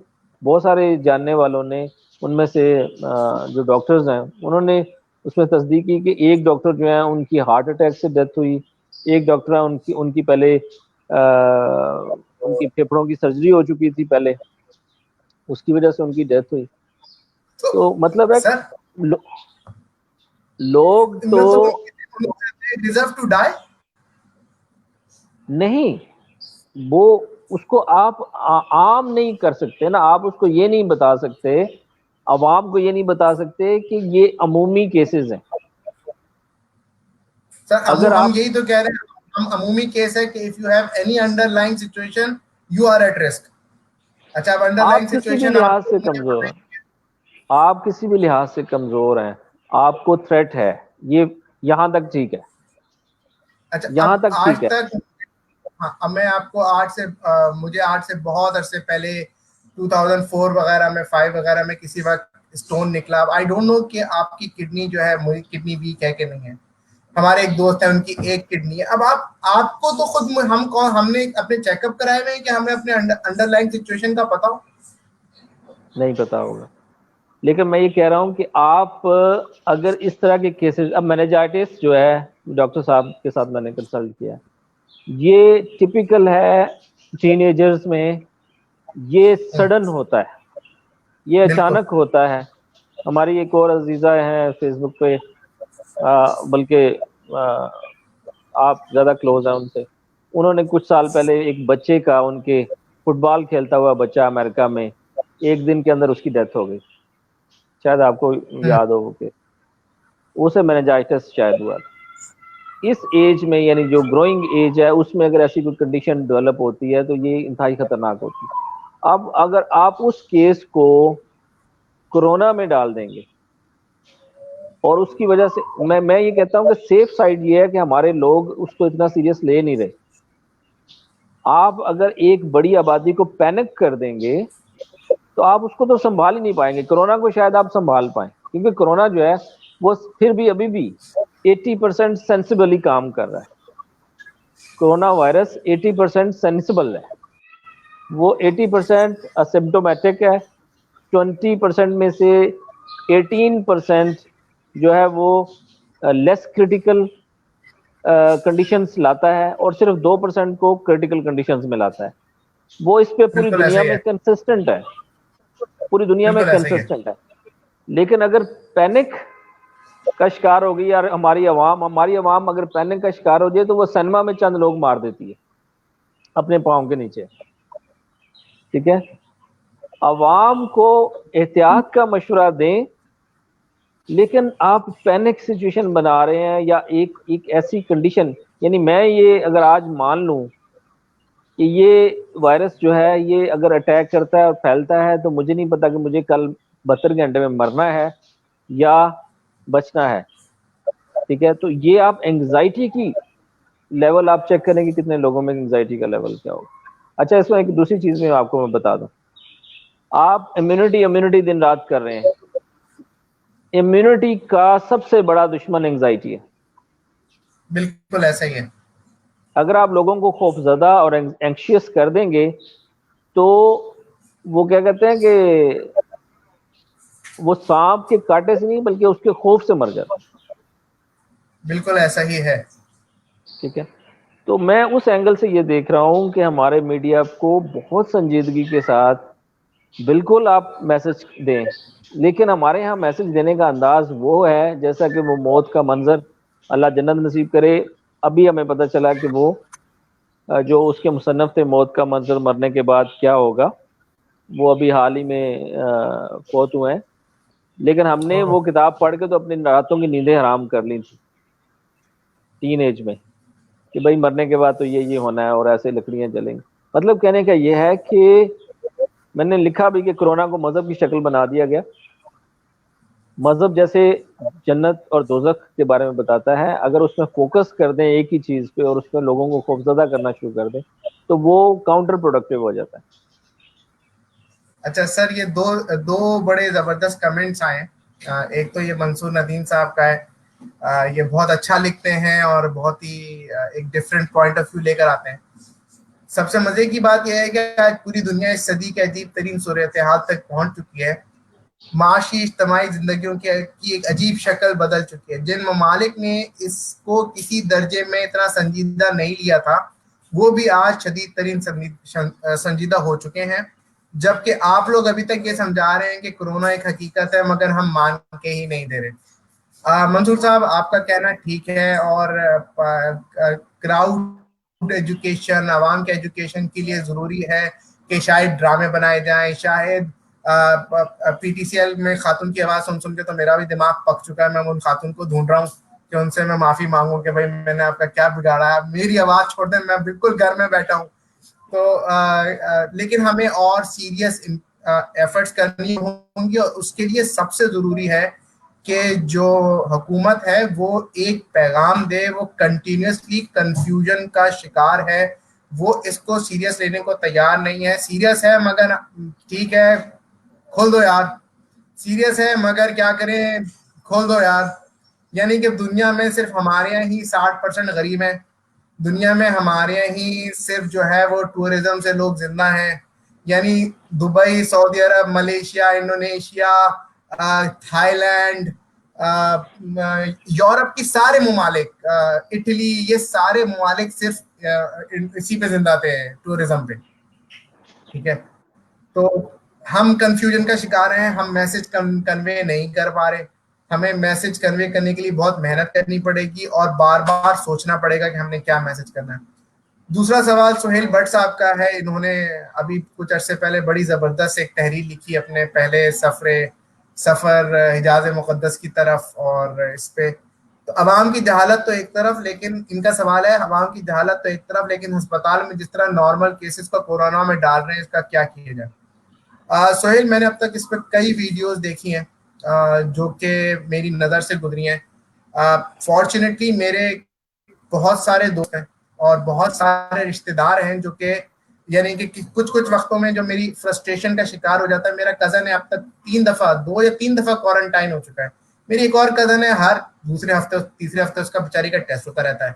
بہت سارے جاننے والوں نے, ان میں سے جو ڈاکٹرز ہیں انہوں نے اس میں تصدیق کی کہ ایک ڈاکٹر جو ہیں ان کی ہارٹ اٹیک سے ڈیتھ ہوئی, ایک ڈاکٹر ہیں ان کی پہلے ان کی پھیپھڑوں کی سرجری ہو چکی تھی پہلے, اس کی وجہ سے ان کی ڈیتھ ہوئی. تو مطلب ہے سر لوگ تو ڈیزرو ٹو ڈائی نہیں, وہ اس کو آپ عام نہیں کر سکتے نا, آپ اس کو یہ نہیں بتا سکتے, عوام کو یہ نہیں بتا سکتے کہ یہ عمومی کیسز ہیں. سر اگر ہم آپ یہی تو کہہ رہے ہیں, ہم عمومی کیس ہے کہ if you have any underlying situation you are at risk. اچھا, اب underlying آپ کسی بھی situation لحاظ سے کمزور ہیں, آپ کسی بھی لحاظ سے کمزور ہیں, آپ کو تھریٹ ہے, یہ یہاں تک ٹھیک ہے, اچھا اب یہاں تک آج ٹھیک ہے. تک, ہاں اب میں آپ کو مجھے 8 سے بہت عرصے پہلے 2004 وغیرہ میں 5 وغیرہ میں کسی وقت اسٹون نکلا. آئی ڈونٹ نو کہ آپ کی کڈنی جو ہے میری کڈنی ویک ہے کہ نہیں ہے. ہمارے ایک دوست ہیں ان کی ایک کڈنی ہے. اب آپ کو تو خود ہم نے اپنے چیک اپ کرائے ہوئے ہیں کہ ہمیں اپنے انڈر لائن سچویشن کا پتا ہو؟ نہیں پتا ہوگا. لیکن میں یہ کہہ رہا ہوں کہ آپ اگر اس طرح کے کیسز, اب مینجائٹس جو ہے ڈاکٹر صاحب کے ساتھ میں نے کنسلٹ کیا, یہ ٹپیکل ہے ٹین ایجرز میں, یہ سڈن ہوتا ہے, یہ اچانک ہوتا ہے. ہماری ایک اور عزیزہ ہیں فیس بک پہ, بلکہ آپ زیادہ کلوز ہیں ان سے, انہوں نے کچھ سال پہلے ایک بچے کا, ان کے فٹ بال کھیلتا ہوا بچہ امریکہ میں, ایک دن کے اندر اس کی ڈیتھ ہو گئی. شاید آپ کو یاد ہو کہ اسے مینجائٹس شاید ہوا. اس ایج میں, یعنی جو گروئنگ ایج ہے, اس میں اگر ایسی کوئی کنڈیشن ڈیولپ ہوتی ہے تو یہ انتہائی خطرناک ہوتی ہے. اب اگر آپ اس کیس کو کورونا میں ڈال دیں گے, اور اس کی وجہ سے میں یہ کہتا ہوں کہ سیف سائڈ یہ ہے کہ ہمارے لوگ اس کو اتنا سیریس لے نہیں رہے. آپ اگر ایک بڑی آبادی کو پینک کر دیں گے تو آپ اس کو تو سنبھال ہی نہیں پائیں گے. کورونا کو شاید آپ سنبھال پائیں, کیونکہ کورونا جو ہے وہ پھر بھی ابھی بھی 80% سینسیبلی کام کر رہا ہے. کورونا وائرس 80% سینسیبل ہے, وہ 80% اسمپٹومیٹک ہے, 20% میں سے 18% جو ہے وہ لیس کریٹیکل کنڈیشنز لاتا ہے, اور صرف 2% کو کریٹیکل کنڈیشنز میں لاتا ہے. وہ اس پہ پوری دنیا میں کنسسٹنٹ ہے, پوری دنیا میں کنسسٹنٹ ہے. لیکن اگر پینک کا شکار ہو گئی, اور ہماری عوام اگر پینک کا شکار ہو جائے تو وہ سینما میں چند لوگ مار دیتی ہے اپنے پاؤں کے نیچے. ٹھیک ہے, عوام کو احتیاط کا مشورہ دیں, لیکن آپ پینک سچویشن بنا رہے ہیں, یا ایک ایسی کنڈیشن, یعنی میں یہ اگر آج مان لوں کہ یہ وائرس جو ہے یہ اگر اٹیک کرتا ہے اور پھیلتا ہے, تو مجھے نہیں پتا کہ مجھے کل 72 گھنٹے میں مرنا ہے یا بچنا ہے. ٹھیک ہے, تو یہ آپ انگزائٹی کی لیول آپ چیک کریں کہ کتنے لوگوں میں انگزائٹی کا لیول کیا ہوگا. اچھا, اس میں ایک دوسری چیز میں آپ کو میں بتا دوں, آپ امیونٹی دن رات کر رہے ہیں. امیونٹی کا سب سے بڑا دشمن انگزائٹی ہے. بالکل ایسا ہی ہے. اگر آپ لوگوں کو خوف زدہ اور اینکشیس کر دیں گے تو وہ کیا کہتے ہیں کہ وہ سانپ کے کاٹے سے نہیں بلکہ اس کے خوف سے مر جاتا. بالکل ایسا ہی ہے. ٹھیک ہے, تو میں اس اینگل سے یہ دیکھ رہا ہوں کہ ہمارے میڈیا کو بہت سنجیدگی کے ساتھ بالکل آپ میسج دیں, لیکن ہمارے ہاں میسج دینے کا انداز وہ ہے جیسا کہ وہ موت کا منظر, اللہ جنت نصیب کرے. ابھی ہمیں پتہ چلا کہ وہ جو اس کے مصنف تھے موت کا منظر, مرنے کے بعد کیا ہوگا, وہ ابھی حال ہی میں فوت ہوئے ہیں. لیکن ہم نے وہ کتاب پڑھ کے تو اپنی راتوں کی نیندیں حرام کر لی تھی ٹین ایج میں, کہ بھائی مرنے کے بعد تو یہ ہونا ہے اور ایسے لکڑیاں جلیں گی. مطلب کہنے کا یہ ہے کہ میں نے لکھا بھی کہ کورونا کو مذہب کی شکل بنا دیا گیا. مذہب جیسے جنت اور دوزخ کے بارے میں بتاتا ہے, اگر اس میں فوکس کر دیں ایک ہی چیز پہ اور اس میں لوگوں کو خوفزدہ کرنا شروع کر دیں تو وہ کاؤنٹر پروڈکٹیو ہو جاتا ہے. اچھا سر, یہ دو بڑے زبردست کمنٹس آئے. ایک تو یہ منصور ندیم صاحب کا ہے, یہ بہت اچھا لکھتے ہیں اور بہت ہی ایک ڈفرینٹ پوائنٹ آف ویو لے کر آتے ہیں. سب سے مزے کی بات یہ ہے کہ آج پوری دنیا اس صدی کے عجیب ترین صورتحال تک پہنچ چکی ہے. معاشی اجتماعی زندگیوں کی ایک عجیب شکل بدل چکی ہے. جن ممالک نے اس کو کسی درجے میں اتنا سنجیدہ نہیں لیا تھا وہ بھی آج شدید ترین سنجیدہ ہو چکے ہیں, جبکہ آپ لوگ ابھی تک یہ سمجھا رہے ہیں کہ کورونا ایک حقیقت ہے مگر ہم مان کے ہی نہیں دے رہے. منصور صاحب, آپ کا کہنا ٹھیک ہے, اور کراؤڈ ایجوکیشن, عوام کے ایجوکیشن کے لیے ضروری ہے کہ شاید ڈرامے بنائے جائیں. شاید پی ٹی سی ایل میں خاتون کی آواز سن کے تو میرا بھی دماغ پک چکا ہے. میں ان خاتون کو ڈھونڈ رہا ہوں کہ ان سے میں معافی مانگوں کہ بھائی میں نے آپ کا کیا بگاڑا ہے, میری آواز چھوڑ دیں, میں بالکل گھر میں بیٹھا ہوں. تو لیکن ہمیں اور سیریس ایفرٹس کرنی ہوں گی, اور اس کے لیے سب سے ضروری ہے کہ جو حکومت ہے وہ ایک پیغام دے. وہ کنٹینیوسلی کنفیوژن کا شکار ہے, وہ اس کو سیریس لینے کو تیار نہیں ہے. سیریس ہے مگر ٹھیک ہے کھول دو یار, سیریس ہے مگر کیا کریں کھول دو یار. یعنی کہ دنیا میں صرف ہمارے یہاں ہی 60% غریب ہیں, دنیا میں ہمارے یہاں ہی صرف جو ہے وہ ٹورزم سے لوگ زندہ ہیں. یعنی Dubai, Saudi Arab, Malaysia, Indonesia, Thailand, Europe کی سارے ممالک, اٹلی, یہ سارے ممالک صرف اسی پہ زندہ تھے, ٹورزم پہ. ٹھیک ہے, تو ہم کنفیوژن کا شکار ہیں, ہم میسج کنوے نہیں کر پا رہے. ہمیں میسج کنوے کرنے کے لیے بہت محنت کرنی پڑے گی اور بار بار سوچنا پڑے گا کہ ہم نے کیا میسج کرنا ہے. دوسرا سوال سہیل بٹ صاحب کا ہے. انہوں نے ابھی کچھ عرصے پہلے بڑی زبردست ایک تحریر لکھی اپنے پہلے سفر حجاز مقدس کی طرف, اور اس پہ تو عوام کی جہالت تو ایک طرف, لیکن ان کا سوال ہے عوام کی جہالت تو ایک طرف, لیکن ہسپتال میں جس طرح نارمل کیسز کو کورونا میں ڈال رہے ہیں, اس کا کیا کیا جائے. سہیل, میں نے اب تک اس پہ کئی ویڈیوز دیکھی ہیں جو کہ میری نظر سے گزری ہیں. فارچونیٹلی میرے بہت سارے دوست ہیں اور بہت سارے رشتے دار ہیں جو کہ یعنی کہ کچھ وقتوں میں جو میری فرسٹریشن کا شکار ہو جاتا ہے. میرا کزن ہے اب تک 2 یا 3 دفعہ کوارنٹائن ہو چکا ہے. میری ایک اور کزن ہے, ہر دوسرے ہفتے تیسرے ہفتے اس کا بیچاری کا ٹیسٹ ہوتا رہتا ہے.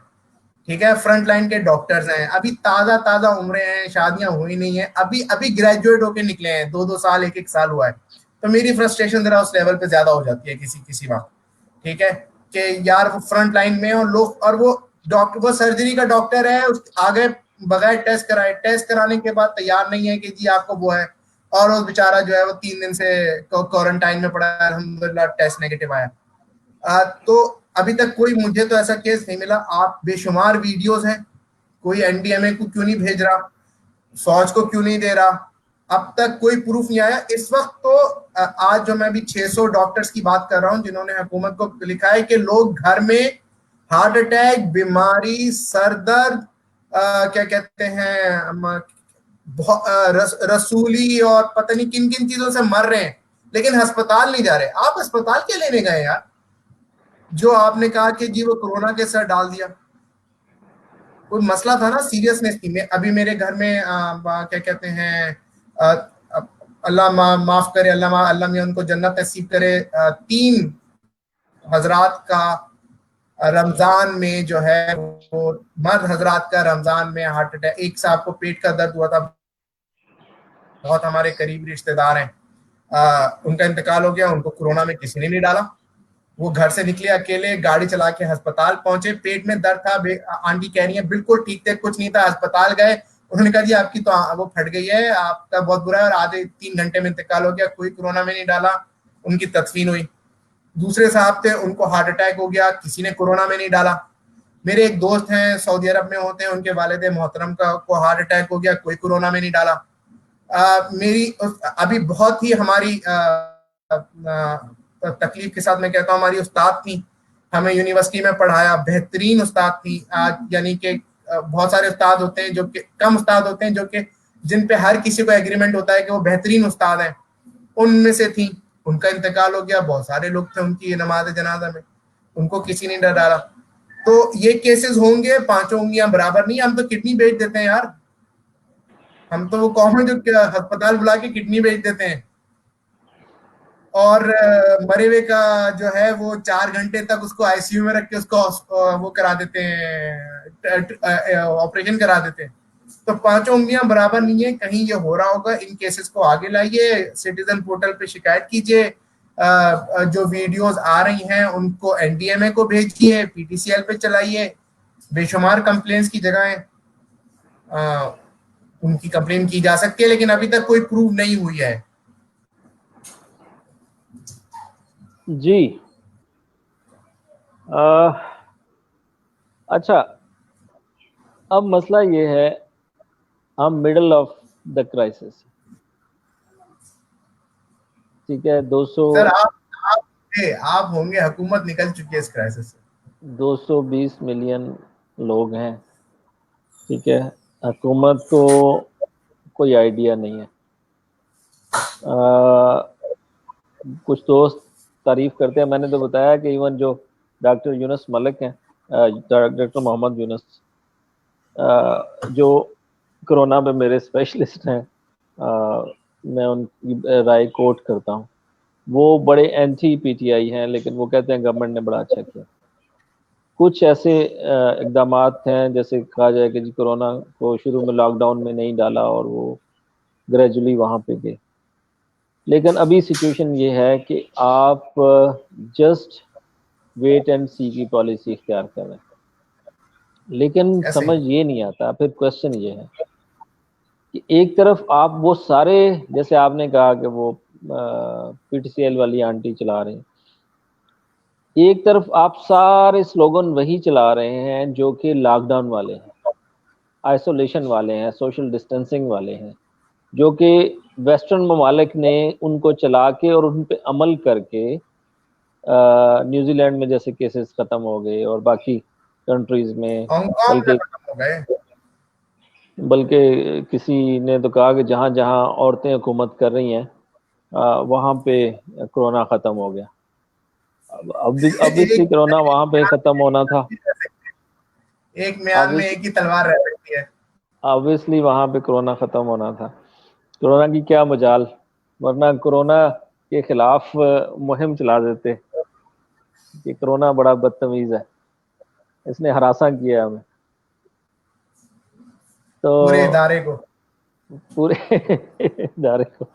ٹھیک ہے, فرنٹ لائن کے ڈاکٹرز ہیں, ابھی تازہ عمریں ہیں, شادیاں ہوئی نہیں ہیں, ابھی گریجویٹ ہو کے نکلے ہیں, 2 سال 1 سال ہوا ہے. تو میری فرسٹریشن ذرا اس لیول پہ زیادہ ہو جاتی ہے کسی وقت. ٹھیک ہے, کہ یار وہ فرنٹ لائن میں اور لوگ, اور وہ سرجری کا ڈاکٹر ہے, آگے بغیر ٹیسٹ کرائے, ٹیسٹ کرانے کے بعد تیار نہیں ہے کہ جی آپ کو وہ ہے, اور وہ بیچارہ جو ہے وہ 3 دن سے کوارنٹائن میں پڑا ہے, الحمدللہ ٹیسٹ نیگیٹو آیا. تو ابھی تک کوئی مجھے تو ایسا کیس نہیں ملا. آپ بے شمار ویڈیوز ہیں, کوئی این ڈی ایم اے کو کیوں نہیں بھیج رہا, فوج کو کیوں نہیں دے رہا, اب تک کوئی پروف نہیں آیا. اس وقت تو آج جو میں بھی 600 ڈاکٹرز کی بات کر رہا ہوں جنہوں نے حکومت کو لکھا ہے کہ لوگ گھر میں ہارٹ اٹیک, بیماری, سر درد, کیا کہتے ہیں رسولی اور پتہ نہیں کن کن چیزوں سے مر رہے ہیں, لیکن ہسپتال نہیں جا رہے. آپ ہسپتال کیا لینے گئے یار؟ جو آپ نے کہا کہ جی وہ کورونا کے سر ڈال دیا, کوئی مسئلہ تھا نا, سیریسنس تھی. ابھی میرے گھر میں کیا کہتے ہیں, اللہ معاف کرے, اللہ میں ان کو جنت نصیب کرے, 3 حضرات کا رمضان میں جو ہے وہ مرد حضرات کا رمضان میں ہارٹ اٹیک, ایک صاحب کو پیٹ کا درد ہوا تھا, بہت ہمارے قریبی رشتے دار ہیں, ان کا انتقال ہو گیا. ان کو کورونا میں کسی نے نہیں ڈالا, وہ گھر سے نکلے اکیلے, گاڑی چلا کے ہسپتال پہنچے, پیٹ میں درد تھا, آنٹی کہہ رہی ہیں بالکل ٹھیک تھے, کچھ نہیں تھا. ہسپتال گئے, انہوں نے کہا جی آپ کی تو وہ پھٹ گئی ہے, آپ کا بہت برا ہے, اور آدھے 3 گھنٹے میں انتقال ہو گیا. کوئی کورونا میں نہیں ڈالا, ان کی تدفین ہوئی. دوسرے صاحب تھے, ان کو ہارٹ اٹیک ہو گیا, کسی نے کورونا میں نہیں ڈالا. میرے ایک دوست ہیں سعودی عرب میں ہوتے ہیں, ان کے والد محترم کو ہارٹ اٹیک ہو گیا, کوئی کورونا میں نہیں ڈالا. میری ابھی بہت ہی ہماری تکلیف کے ساتھ میں کہتا ہوں, ہماری استاد تھی, ہمیں یونیورسٹی میں پڑھایا, بہترین استاد تھی. یعنی کہ بہت سارے استاد ہوتے ہیں جو کہ کم استاد ہوتے ہیں جو کہ جن پہ ہر کسی کو ایگریمنٹ ہوتا ہے کہ وہ بہترین استاد ہیں, ان میں سے تھی. ان کا انتقال ہو گیا. بہت سارے لوگ تھے ان کی نماز جنازہ میں, ان کو کسی نے ڈر ڈالا. تو یہ کیسز ہوں گے, 5 انگلیاں برابر نہیں. ہم تو کڈنی بیچ دیتے ہیں یار, ہم تو وہ قوم ہے جو ہسپتال بلا کے کڈنی بیچ دیتے ہیں, اور مرے ہوئے کا جو ہے وہ 4 گھنٹے تک اس کو آئی سی یو میں رکھ کے اس کو وہ کرا دیتے ہیں, آپریشن کرا دیتے ہیں. تو 5 انگلیاں برابر نہیں ہیں. کہیں یہ ہو رہا ہوگا, ان کیسز کو آگے لائیے, سٹیزن پورٹل پہ شکایت کیجیے, جو ویڈیوز آ رہی ہیں ان کو این ڈی ایم اے کو بھیجیے, پی ٹی سی ایل پہ چلائیے. بے شمار کمپلینس کی جگہیں ان کی کمپلین کی جا سکتی ہے, لیکن ابھی تک کوئی پروف نہیں ہوئی ہے. جی اچھا, اب مسئلہ یہ ہے, ہم مڈل آف دا کرائسس, ٹھیک ہے. 200 سر آپ ہوں گے, حکومت نکل چکی ہے اس کرائسس سے. 220 ملین لوگ ہیں, ٹھیک ہے. حکومت کو کوئی آئیڈیا نہیں ہے. کچھ دوست تعریف کرتے ہیں, میں نے تو بتایا کہ ایون جو ڈاکٹر یونس ملک ہیں, ڈاکٹر محمد یونس, جو کورونا پہ میرے اسپیشلسٹ ہیں, میں ان کی رائے کوٹ کرتا ہوں. وہ بڑے اینٹی پی ٹی آئی ہیں, لیکن وہ کہتے ہیں گورنمنٹ نے بڑا اچھا کیا. کچھ ایسے اقدامات ہیں جیسے کہا جائے کہ جی کورونا کو شروع میں لاک ڈاؤن میں نہیں ڈالا اور وہ گریجولی وہاں پہ گئے. لیکن ابھی سچویشن یہ ہے کہ آپ جسٹ ویٹ اینڈ سی کی پالیسی اختیار کر رہے ہیں. لیکن سمجھ یہ نہیں آتا, پھر کوشچن یہ ہے کہ ایک طرف آپ وہ سارے, جیسے آپ نے کہا کہ وہ پی ٹی سی ایل والی آنٹی چلا رہے ہیں, ایک طرف آپ سارے سلوگن وہی چلا رہے ہیں جو کہ لاک ڈاؤن والے ہیں, آئسولیشن والے ہیں, سوشل ڈسٹینسنگ والے ہیں, جو کہ ویسٹرن ممالک نے ان کو چلا کے اور ان پہ عمل کر کے نیوزی لینڈ میں جیسے کیسز ختم ہو گئے اور باقی کنٹریز میں, بلکہ کسی نے تو کہا کہ جہاں جہاں عورتیں حکومت کر رہی ہیں وہاں پہ کرونا ختم ہو گیا. obviously کرونا وہاں پہ ختم ہونا تھا, ایک میان میں ایک ہی تلوار رہ سکتی ہے. obviously وہاں پہ کرونا ختم ہونا تھا. کرونا کی کیا مجال, ورنہ کرونا کے خلاف مہم چلا دیتے کہ کرونا بڑا بدتمیز ہے, اس نے ہراساں کیا ہمیں. تو پورے ادارے کو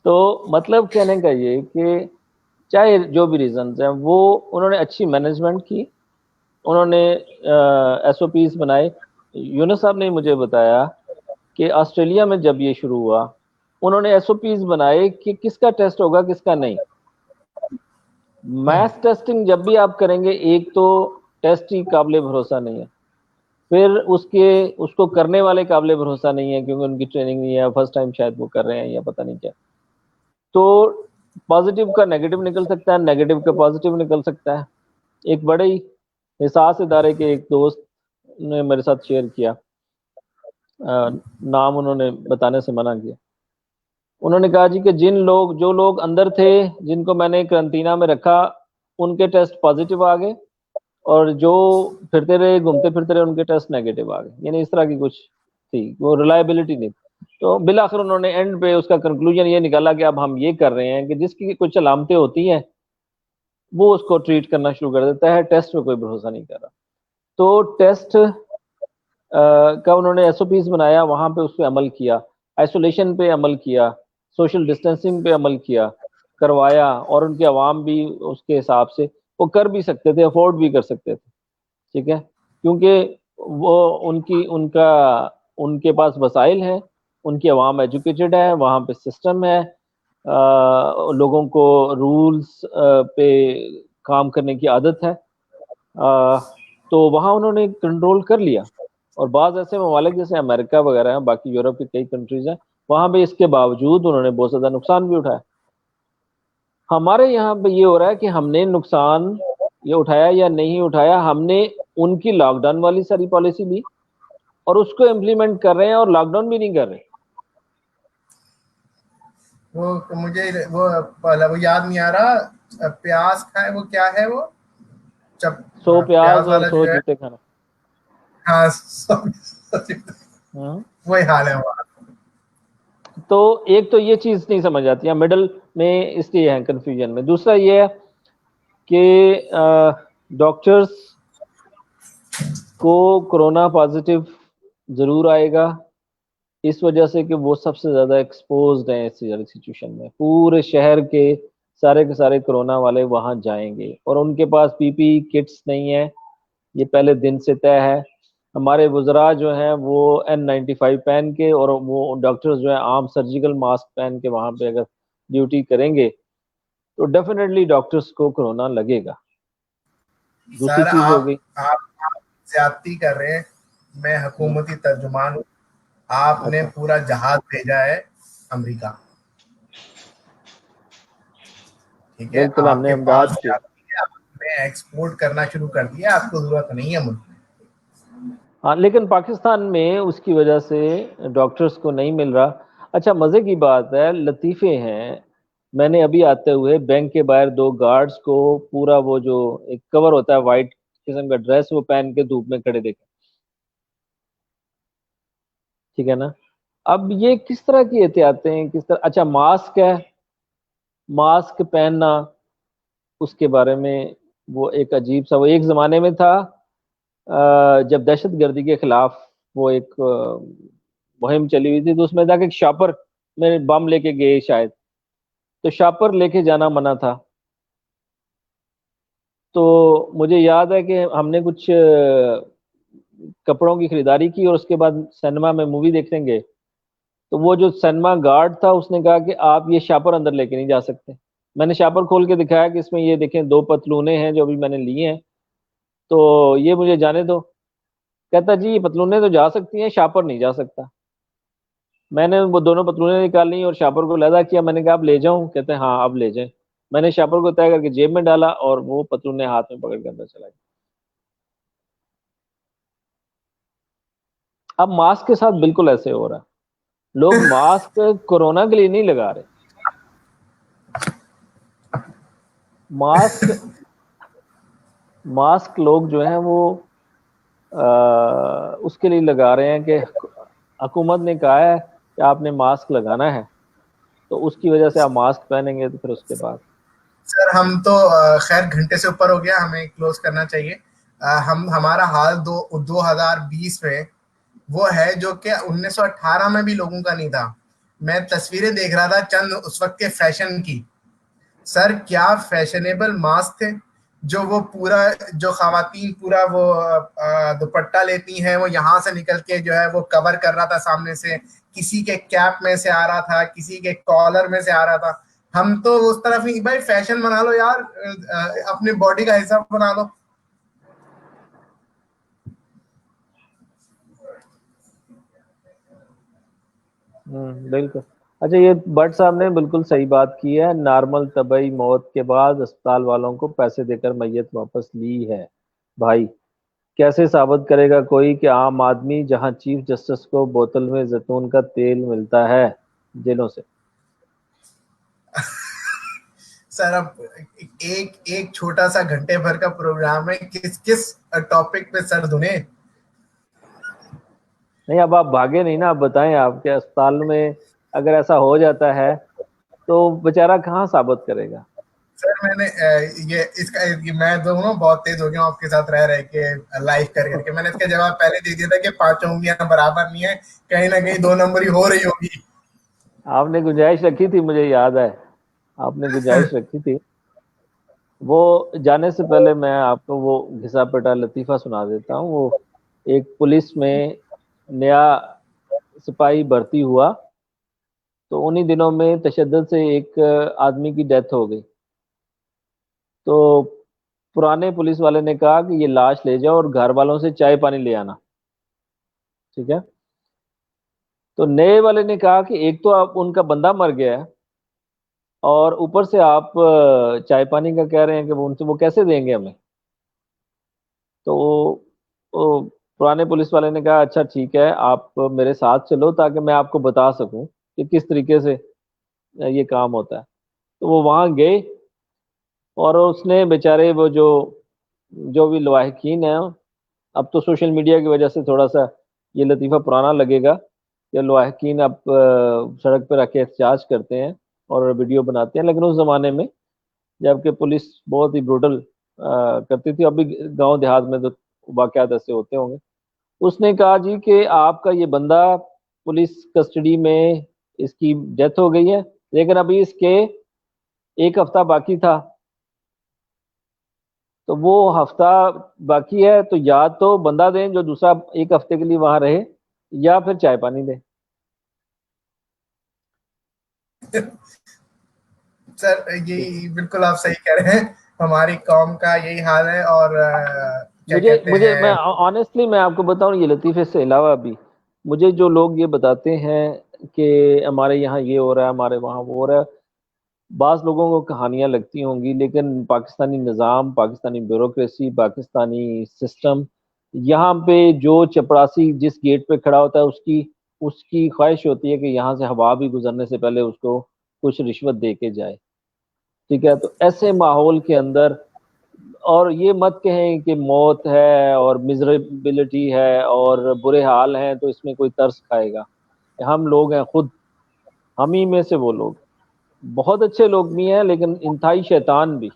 تو مطلب کہنے کا یہ کہ چاہے جو بھی ریزنز ہیں, وہ انہوں نے اچھی مینجمنٹ کی, انہوں نے ایس او پیز بنائے. یونس صاحب نے مجھے بتایا کہ آسٹریلیا میں جب یہ شروع ہوا انہوں نے ایس او پیز بنائے کہ کس کا ٹیسٹ ہوگا کس کا نہیں. میس ٹیسٹنگ جب بھی آپ کریں گے, ایک تو ٹیسٹ ہی قابل بھروسہ نہیں ہے, پھر اس کو کرنے والے قابل بھروسہ نہیں ہے کیونکہ ان کی ٹریننگ نہیں ہے, فرسٹ ٹائم شاید وہ کر رہے ہیں یا پتہ نہیں کیا. تو پازیٹیو کا نیگیٹو نکل سکتا ہے, نیگیٹو کا پازیٹیو نکل سکتا ہے. ایک بڑے ہی حساس ادارے کے ایک دوست نے میرے ساتھ شیئر کیا, نام انہوں نے بتانے سے منع کیا. انہوں نے کہا جی کہ جو لوگ اندر تھے, جن کو میں نے کرنٹینا میں رکھا, ان کے ٹیسٹ پازیٹیو آ گئے, اور جو پھرتے رہے گھومتے پھرتے رہے ان کے ٹیسٹ نیگیٹو آ گئے. یعنی اس طرح کی کچھ تھی, وہ ریلائبلٹی نہیں. تو بالآخر انہوں نے اینڈ پہ اس کا کنکلوژن یہ نکالا کہ اب ہم یہ کر رہے ہیں کہ جس کی کچھ علامتیں ہوتی ہیں وہ اس کو ٹریٹ کرنا شروع کر دیتا ہے, ٹیسٹ پہ کوئی بھروسہ نہیں کر رہا. تو ٹیسٹ کا انہوں نے ایس او پیز بنایا, وہاں پہ اس پہ عمل کیا, آئسولیشن پہ عمل کیا, سوشل ڈسٹینسنگ پہ عمل کروایا, اور ان کے عوام بھی اس کے حساب سے وہ کر بھی سکتے تھے, افورڈ بھی کر سکتے تھے. ٹھیک ہے, کیونکہ وہ ان کے پاس وسائل ہیں, ان کی عوام ایجوکیٹڈ ہے, وہاں پہ سسٹم ہے, لوگوں کو رولز پہ کام کرنے کی عادت ہے, تو وہاں انہوں نے کنٹرول کر لیا. اور بعض ایسے ممالک جیسے امریکہ وغیرہ ہیں, باقی یورپ کی کئی کنٹریز ہیں, وہاں پہ اس کے باوجود انہوں نے بہت زیادہ نقصان بھی اٹھایا. ہمارے یہاں پہ یہ ہو رہا ہے کہ ہم نے نقصان یہ اٹھایا یا نہیں اٹھایا, ہم نے ان کی لاک ڈاؤن والی ساری پالیسی لی اور اس کو امپلیمنٹ کر رہے ہیں, اور لاک ڈاؤن بھی نہیں کر رہے. وہ مجھے وہ یاد نہیں آ رہا, پیاز کھائے, وہ کیا ہے وہ, جب 100 پیاز اور والا 100 جو ہے, جوتے کھانا. ہاں ہاں, وہی حال ہے ہمارا. تو ایک تو یہ چیز نہیں سمجھ آتی ہے, مڈل میں اس لیے ہے کنفیوژن میں. دوسرا یہ ہے کہ ڈاکٹرز کو کرونا پازیٹیو ضرور آئے گا, اس وجہ سے کہ وہ سب سے زیادہ ایکسپوزڈ ہیں اس سچویشن میں. پورے شہر کے سارے کرونا والے وہاں جائیں گے, اور ان کے پاس پی پی کٹس نہیں ہیں, یہ پہلے دن سے طے ہے. ہمارے وزراء جو ہیں وہ N95 پہن کے, اور وہ ڈاکٹرز جو ہیں عام سرجیکل ماسک پہن کے وہاں پہ اگر ڈیوٹی کریں گے تو ڈیفینیٹلی ڈاکٹرز کو کرونا لگے گا. دوسری سر چیز ہوگی, آپ زیادتی کر رہے ہیں, میں حکومتی ترجمان ہوں, آپ نے پورا جہاز بھیجا ہے امریکہ. ٹھیک ہے, بالکل ہم آپ نے کے امداد پاس کی. زیادتی ہے, آپ نے ایکسپورٹ کرنا شروع کر دیا, آپ کو ضرورت نہیں ہے ملک میں. ہاں, لیکن پاکستان میں اس کی وجہ سے ڈاکٹرز کو نہیں مل رہا. اچھا مزے کی بات ہے, لطیفے ہیں, میں نے ابھی آتے ہوئے بینک کے باہر 2 گارڈز کو پورا وہ جو ایک کور ہوتا ہے وائٹ قسم کا ڈریس, وہ پہن کے دھوپ میں کھڑے دیکھے. ٹھیک ہے نا. اب یہ کس طرح کی احتیاطیں, کس طرح, اچھا ماسک ہے, ماسک پہننا, اس کے بارے میں وہ ایک عجیب سا, وہ ایک زمانے میں تھا جب دہشت گردی کے خلاف وہ ایک مہم چلی ہوئی تھی, تو اس میں تھا کہ ایک شاپر میں بم لے کے گئے شاید, تو شاپر لے کے جانا منع تھا. تو مجھے یاد ہے کہ ہم نے کچھ کپڑوں کی خریداری کی اور اس کے بعد سینما میں مووی دیکھیں گے, تو وہ جو سینما گارڈ تھا اس نے کہا کہ آپ یہ شاپر اندر لے کے نہیں جا سکتے. میں نے شاپر کھول کے دکھایا کہ اس میں یہ دیکھیں 2 پتلونے ہیں جو ابھی میں نے لی ہیں, تو یہ مجھے جانے دو. کہتا جی یہ پتلونے تو جا سکتی ہیں, شاپر نہیں جا سکتا. میں نے وہ دونوں پتلونے نکال لی اور شاپر کو لہدا کیا, میں نے کہا آپ لے جاؤں, کہتے ہیں ہاں اب لے جائیں. میں نے شاپر کو طے کر کے جیب میں ڈالا اور وہ پتلونے ہاتھ میں پکڑ کے اندر چلا گیا. اب ماسک کے ساتھ بالکل ایسے ہو رہا ہے, لوگ ماسک کورونا کے لیے نہیں لگا رہے, ماسک لوگ جو ہیں وہ اس کے لیے لگا رہے ہیں کہ حکومت نے کہا ہے کہ آپ نے ماسک لگانا ہے, تو اس کی وجہ سے آپ ماسک پہنیں گے. تو پھر اس کے بعد سر ہم تو خیر گھنٹے سے اوپر ہو گیا, ہمیں کلوز کرنا چاہیے. ہمارا حال 2020 میں وہ ہے جو کہ 1918 میں بھی لوگوں کا نہیں تھا. میں تصویریں دیکھ رہا تھا چند اس وقت کے فیشن کی. سر کیا فیشنیبل ماسک تھے, جو وہ پورا, جو خواتین پورا وہ دوپٹہ لیتی ہیں, وہ یہاں سے نکل کے جو ہے وہ کور کر رہا تھا سامنے سے, کسی کے کیپ میں سے آ رہا تھا, کسی کے کالر میں سے آ رہا تھا. ہم تو اس طرف ہی, بھائی فیشن بنا لو یار, اپنے باڈی کا حصہ بنا لو. بالکل. اچھا یہ بٹ صاحب نے بالکل صحیح بات کی ہے, نارمل طبعی موت کے بعد اسپتال والوں کو پیسے دے کر میت واپس لی ہے. بھائی کیسے ثابت کرے گا کوئی کہ عام آدمی جہاں چیف جسٹس کو بوتل میں زیتون کا تیل ملتا ہے جیلوں سے. سر اب ایک چھوٹا سا گھنٹے بھر کا پروگرام ہے, کس ٹاپک پہ سر دھنے. نہیں اب آپ بھاگے نہیں نا, آپ بتائیں, آپ کے اسپتال میں اگر ایسا ہو جاتا ہے تو بیچارہ کہاں ثابت کرے گا. سر میں نے میں دونوں بہت تیز ہو گیا ہوں آپ کے ساتھ رہ کے لائف کر کے. میں نے اس کا جواب پہلے دے دیا تھا کہ 5 انگلیاں برابر نہیں ہے, کہیں نہ کہیں 2 نمبری ہو رہی ہوگی. آپ نے گنجائش رکھی تھی, مجھے یاد ہے آپ نے گنجائش رکھی تھی. وہ جانے سے پہلے میں آپ کو وہ گھسا پٹا لطیفہ سنا دیتا ہوں. وہ ایک پولیس میں نیا سپاہی بھرتی ہوا, تو انہی دنوں میں تشدد سے ایک آدمی کی ڈیتھ ہو گئی. تو پرانے پولیس والے نے کہا کہ یہ لاش لے جاؤ اور گھر والوں سے چائے پانی لے آنا, ٹھیک ہے. تو نئے والے نے کہا کہ ایک تو آپ ان کا بندہ مر گیا ہے, اور اوپر سے آپ چائے پانی کا کہہ رہے ہیں کہ ان سے وہ کیسے دیں گے ہمیں. تو پرانے پولیس والے نے کہا اچھا ٹھیک ہے, آپ میرے ساتھ چلو تاکہ میں آپ کو بتا سکوں کہ کس طریقے سے یہ کام ہوتا ہے. تو وہ وہاں گئے اور اس نے بیچارے وہ جو بھی لواحقین ہیں, اب تو سوشل میڈیا کی وجہ سے تھوڑا سا یہ لطیفہ پرانا لگے گا کہ لواحقین اب سڑک پہ رکھ کے احتجاج کرتے ہیں اور ویڈیو بناتے ہیں, لیکن اس زمانے میں جبکہ پولیس بہت ہی بروٹل کرتی تھی, ابھی گاؤں دیہات میں تو واقعات ایسے ہوتے ہوں گے. اس نے کہا جی کہ آپ کا یہ بندہ پولیس کسٹڈی میں, اس کی ڈیتھ ہو گئی ہے, لیکن ابھی اس کے 1 ہفتہ باقی تھا, تو وہ ہفتہ باقی ہے تو یا تو بندہ دیں جو دوسرا 1 ہفتے کے لیے وہاں رہے, یا پھر چائے پانی دیں. سر یہی بالکل آپ صحیح کہہ رہے ہیں, ہماری قوم کا یہی حال ہے. اور کیا کہتے مجھے میں ہیں, آنیسٹلی میں آپ کو بتاؤں, یہ لطیفے سے علاوہ بھی مجھے جو لوگ یہ بتاتے ہیں کہ ہمارے یہاں یہ ہو رہا ہے, ہمارے وہاں وہ ہو رہا ہے, بعض لوگوں کو کہانیاں لگتی ہوں گی, لیکن پاکستانی نظام, پاکستانی بیوروکریسی, پاکستانی سسٹم, یہاں پہ جو چپڑاسی جس گیٹ پہ کھڑا ہوتا ہے اس کی خواہش ہوتی ہے کہ یہاں سے ہوا بھی گزرنے سے پہلے اس کو کچھ رشوت دے کے جائے, ٹھیک ہے. تو ایسے ماحول کے اندر اور یہ مت کہیں کہ موت ہے اور مزریبلٹی ہے اور برے حال ہیں تو اس میں کوئی ترس کھائے گا. ہم لوگ ہیں خود، ہم ہی میں سے وہ لوگ، بہت اچھے لوگ بھی ہیں لیکن انتہائی شیطان بھی،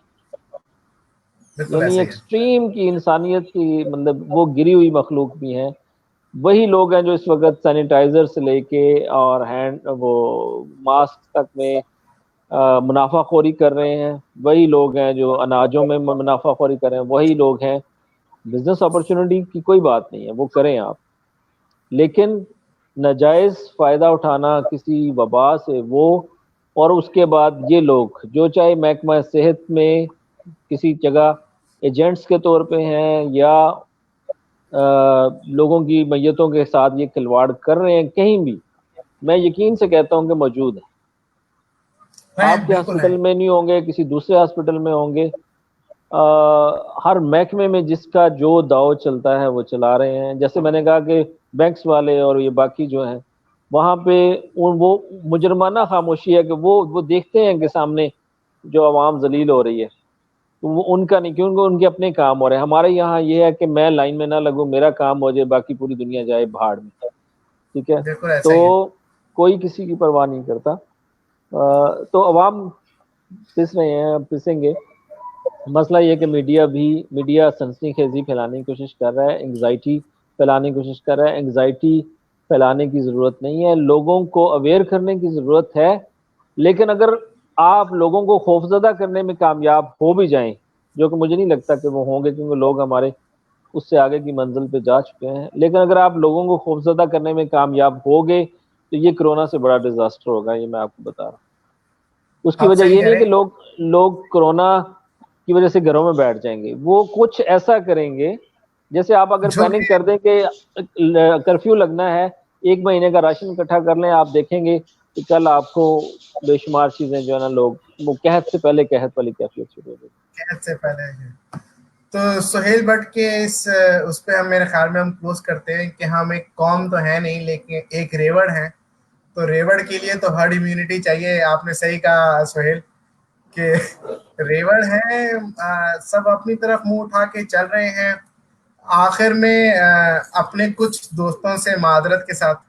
بالکل یعنی ایسے ہی ہے. ایکسٹریم کی انسانیت کی مطلب وہ گری ہوئی مخلوق بھی ہیں. وہی لوگ ہیں جو اس وقت سینیٹائزر سے لے کے اور ہینڈ وہ ماسک تک میں منافع خوری کر رہے ہیں. وہی لوگ ہیں جو اناجوں میں منافع خوری کر رہے ہیں. وہی لوگ ہیں. بزنس اپرچونٹی کی کوئی بات نہیں ہے، وہ کریں آپ، لیکن ناجائز فائدہ اٹھانا کسی وبا سے وہ، اور اس کے بعد یہ لوگ جو چاہے محکمہ صحت میں کسی جگہ ایجنٹس کے طور پہ ہیں یا لوگوں کی میتوں کے ساتھ یہ کھلواڑ کر رہے ہیں کہیں بھی، میں یقین سے کہتا ہوں کہ موجود ہیں. آپ کے بالکل ہے. ہاسپٹل میں نہیں ہوں گے، کسی دوسرے ہاسپٹل میں ہوں گے. ہر محکمے میں جس کا جو داؤ چلتا ہے وہ چلا رہے ہیں. جیسے میں نے کہا کہ بینکس والے اور یہ باقی جو ہیں وہاں پہ وہ مجرمانہ خاموشی ہے کہ وہ دیکھتے ہیں کہ سامنے جو عوام ذلیل ہو رہی ہے، تو وہ ان کا نہیں، کیونکہ ان کے اپنے کام ہو رہے ہیں. ہمارے یہاں یہ ہے کہ میں لائن میں نہ لگوں، میرا کام ہو جائے، باقی پوری دنیا جائے بھاڑ میں. ٹھیک ہے، بالکل ایسا تو ہی ہے. کوئی کسی کی پرواہ نہیں کرتا. تو عوام پس رہے ہیں، پسیں گے. مسئلہ یہ کہ میڈیا سنسنی خیزی پھیلانے کی کوشش کر رہا ہے، انگزائٹی پھیلانے کی کوشش کر رہا ہے. انگزائٹی پھیلانے کی ضرورت نہیں ہے، لوگوں کو اویئر کرنے کی ضرورت ہے. لیکن اگر آپ لوگوں کو خوفزدہ کرنے میں کامیاب ہو بھی جائیں، جو کہ مجھے نہیں لگتا کہ وہ ہوں گے کیونکہ لوگ ہمارے اس سے آگے کی منزل پہ جا چکے ہیں، لیکن اگر آپ لوگوں کو خوفزدہ کرنے میں کامیاب ہو گئے تو یہ کرونا سے بڑا ڈیزاسٹر ہوگا. یہ میں آپ کو بتا رہا ہوں. اس کی آپ وجہ صحیح یہ کہہ نہیں رہے ہے کہ ہیں. لوگ کرونا کی وجہ سے گھروں میں بیٹھ جائیں گے. وہ کچھ ایسا کریں گے جیسے آپ اگر جو پینک کہ کر دیں کہ کرفیو لگنا ہے، 1 مہینے کا راشن اکٹھا کر لیں، آپ دیکھیں گے کہ کل آپ کو بے شمار چیزیں جو ہے نا لوگ وہ قحط سے پہلے قحط والی کیفیت شروع ہو گئی. قحط سے پہلے ہے. تو سہیل بٹ کے اس پہ ہم میرے خیال میں ہم کلوز کرتے ہیں کہ ہم ایک قوم تو ہے نہیں لیکن ایک ریوڑ ہیں. تو ریوڑ کے لیے تو ہرڈ امیونٹی چاہیے. آپ نے صحیح کہا سہیل کہ ریوڑ ہیں، سب اپنی طرف منہ اٹھا کے چل رہے ہیں. آخر میں اپنے کچھ دوستوں سے معذرت کے ساتھ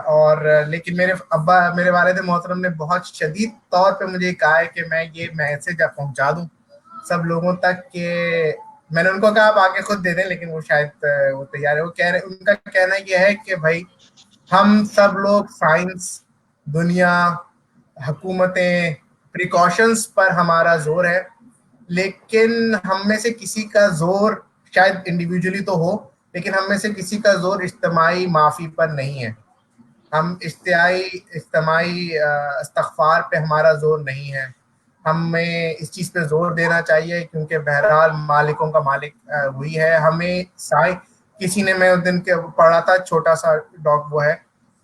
اور لیکن میرے والد محترم نے بہت شدید طور پہ مجھے کہا ہے کہ میں یہ میسج پہنچا دوں سب لوگوں تک کہ میں نے ان کو کہا آپ آگے خود دے دیں، لیکن وہ شاید وہ تیار ہے. وہ کہہ رہے، ان کا کہنا یہ ہے کہ بھائی ہم سب لوگ سائنس، دنیا، حکومتیں، پریکاشنز پر ہمارا زور ہے، لیکن ہم میں سے کسی کا زور شاید انڈیویجولی تو ہو لیکن ہم میں سے کسی کا زور اجتماعی معافی پر نہیں ہے. ہم اجتماعی استغفار پہ ہمارا زور نہیں ہے. ہمیں اس چیز پہ زور دینا چاہیے کیونکہ بہرحال مالکوں کا مالک وہی ہے. ہمیں کسی نے، میں اس دن کے پڑھا تھا چھوٹا سا ڈاک وہ ہے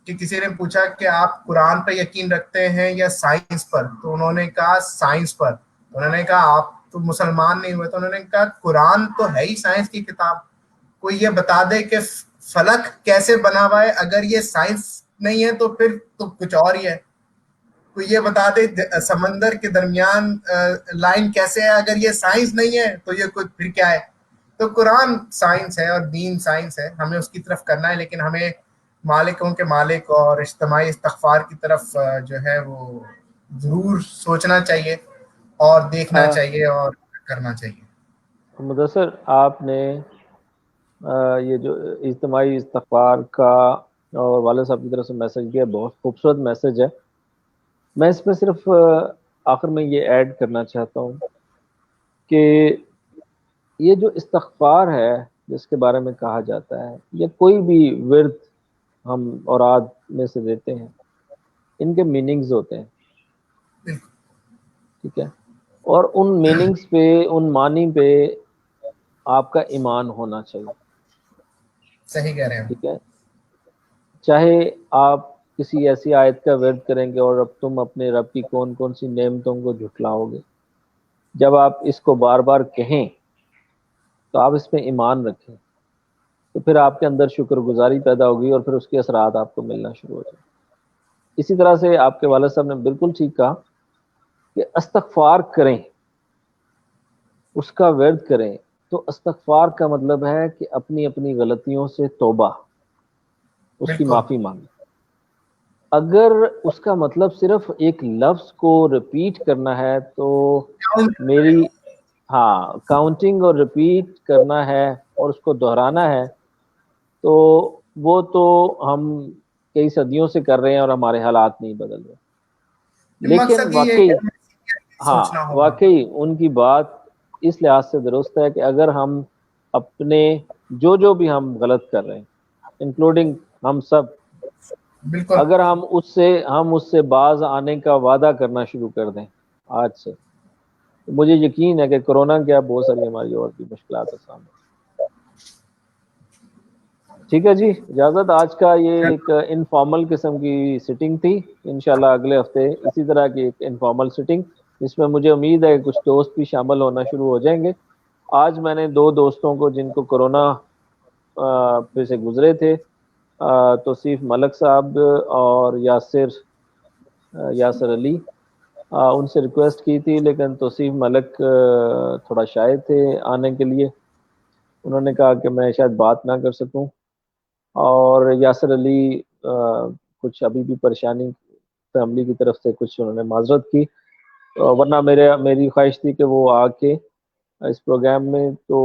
کہ کسی نے پوچھا کہ آپ قرآن پہ یقین رکھتے ہیں یا سائنس پر، تو انہوں نے کہا سائنس پر. انہوں نے کہا آپ تو مسلمان نہیں ہوئے، تو انہوں نے کہا قرآن تو ہے ہی سائنس کی کتاب. کوئی یہ بتا دے کہ فلک کیسے بنا ہوا ہے، اگر یہ سائنس نہیں ہے تو پھر تو کچھ اور ہی ہے. کوئی یہ بتا دے سمندر کے درمیان لائن کیسے ہے، اگر یہ سائنس نہیں ہے تو یہ کچھ پھر کیا ہے. تو قرآن سائنس ہے اور دین سائنس ہے، ہمیں اس کی طرف کرنا ہے، لیکن ہمیں مالکوں کے مالک اور اجتماعی استغفار کی طرف جو ہے وہ ضرور سوچنا چاہیے اور دیکھنا چاہیے اور کرنا چاہیے. مدثر، آپ نے یہ جو اجتماعی استغفار کا اور والد صاحب کی طرف سے میسج دیا، بہت خوبصورت میسج ہے. میں اس میں صرف آخر میں یہ ایڈ کرنا چاہتا ہوں کہ یہ جو استغفار ہے جس کے بارے میں کہا جاتا ہے، یا کوئی بھی ورد ہم اوراد میں سے دیتے ہیں، ان کے میننگز ہوتے ہیں. ٹھیک ہے، اور ان میننگز پہ، ان معنی پہ آپ کا ایمان ہونا چاہیے. صحیح کہہ رہے ہیں. ٹھیک ہے، چاہے آپ کسی ایسی آیت کا ورد کریں گے اور اب تم اپنے رب کی کون کون سی نعمتوں کو جھٹلاؤ گے، جب آپ اس کو بار بار کہیں تو آپ اس پہ ایمان رکھیں، تو پھر آپ کے اندر شکر گزاری پیدا ہوگی اور پھر اس کے اثرات آپ کو ملنا شروع ہو جائیں. اسی طرح سے آپ کے والد صاحب نے بالکل ٹھیک کہا کہ استغفار کریں. اس کا ورد کریں تو استغفار کا مطلب ہے کہ اپنی اپنی غلطیوں سے توبہ، اس کی بالکل معافی مانگیں. اگر اس کا مطلب صرف ایک لفظ کو ریپیٹ کرنا ہے تو میری کاؤنٹنگ اور ریپیٹ کرنا ہے اور اس کو دہرانا ہے تو وہ تو ہم کئی صدیوں سے کر رہے ہیں اور ہمارے حالات نہیں بدل رہے. لیکن مقصد یہ ہے واقعی کہ سوچنا ہوگا. واقعی ان کی بات اس لحاظ سے درست ہے کہ اگر ہم اپنے جو بھی ہم غلط کر رہے ہیں انکلوڈنگ ہم سب، بالکل اگر ہم اس سے باز آنے کا وعدہ کرنا شروع کر دیں آج سے، تو مجھے یقین ہے کہ کورونا کیا بہت ساری ہماری اور بھی مشکلات ہے سامنے. ٹھیک ہے جی، اجازت. آج کا یہ ایک انفارمل قسم کی سٹنگ تھی. انشاءاللہ اگلے ہفتے اسی طرح کی ایک انفارمل سٹنگ جس میں مجھے امید ہے کہ کچھ دوست بھی شامل ہونا شروع ہو جائیں گے. آج میں نے 2 دوستوں کو جن کو کورونا پہ سے گزرے تھے، توصیف ملک صاحب اور یاسر علی، ان سے ریکویسٹ کی تھی لیکن توصیف ملک تھوڑا شائع تھے آنے کے لیے. انہوں نے کہا کہ میں شاید بات نہ کر سکوں، اور یاسر علی کچھ ابھی بھی پریشانی فیملی کی طرف سے کچھ انہوں نے معذرت کی، ورنہ میری خواہش تھی کہ وہ آ کے اس پروگرام میں تو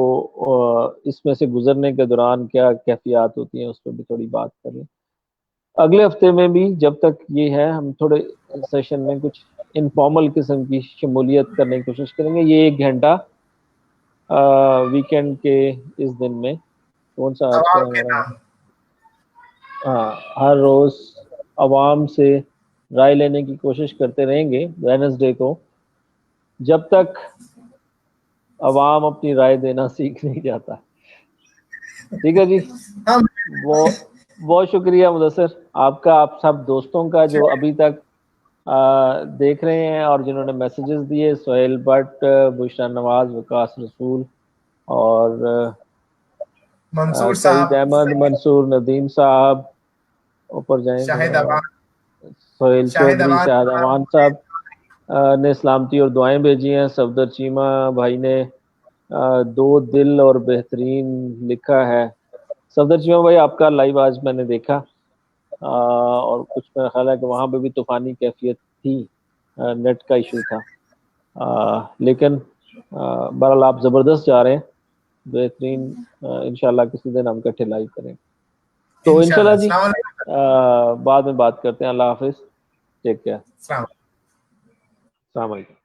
اس میں سے گزرنے کے دوران کیا کیفیات ہوتی ہیں اس پہ بھی تھوڑی بات کریں. اگلے ہفتے میں بھی جب تک یہ ہے ہم تھوڑے سیشن میں کچھ انفارمل قسم کی شمولیت کرنے کی کوشش کریں گے. یہ 1 گھنٹہ ویکینڈ کے اس دن میں کون سا آج کا عوام کے ہمارا، نام ہر روز عوام سے رائے لینے کی کوشش کرتے رہیں گے ویڈنسڈے کو، جب تک عوام اپنی رائے دینا سیکھ نہیں جاتا. ٹھیک ہے جی، ہم بہت شکریہ مدثر آپ کا، آپ سب دوستوں کا جو ابھی تک دیکھ رہے ہیں اور جنہوں نے میسیجز دیے، سہیل بٹ، بشرا نواز، وکاس رسول اور منصور سعید صاحب، احمد، منصور ندیم صاحب، اوپر جائیں شاہد امان، سہیل شاہد چودھری، امان شاہد امان صاحب نے سلامتی اور دعائیں بھیجی ہیں. صفدر چیمہ بھائی نے 2 دل اور بہترین لکھا ہے. صفدر چیمہ بھائی آپ کا لائیو آج میں نے دیکھا، اور کچھ میرا خیال ہے کہ وہاں پہ بھی طوفانی کیفیت تھی، نیٹ کا ایشو تھا، لیکن بہرحال آپ زبردست جا رہے ہیں، بہترین. انشاءاللہ کسی دن ہم کٹھے لائیو کریں. تو انشاءاللہ. انشاءاللہ جی السلام علیکم. بعد میں بات کرتے ہیں. اللہ حافظ، ٹیک کیئر، السلام السلام علیکم.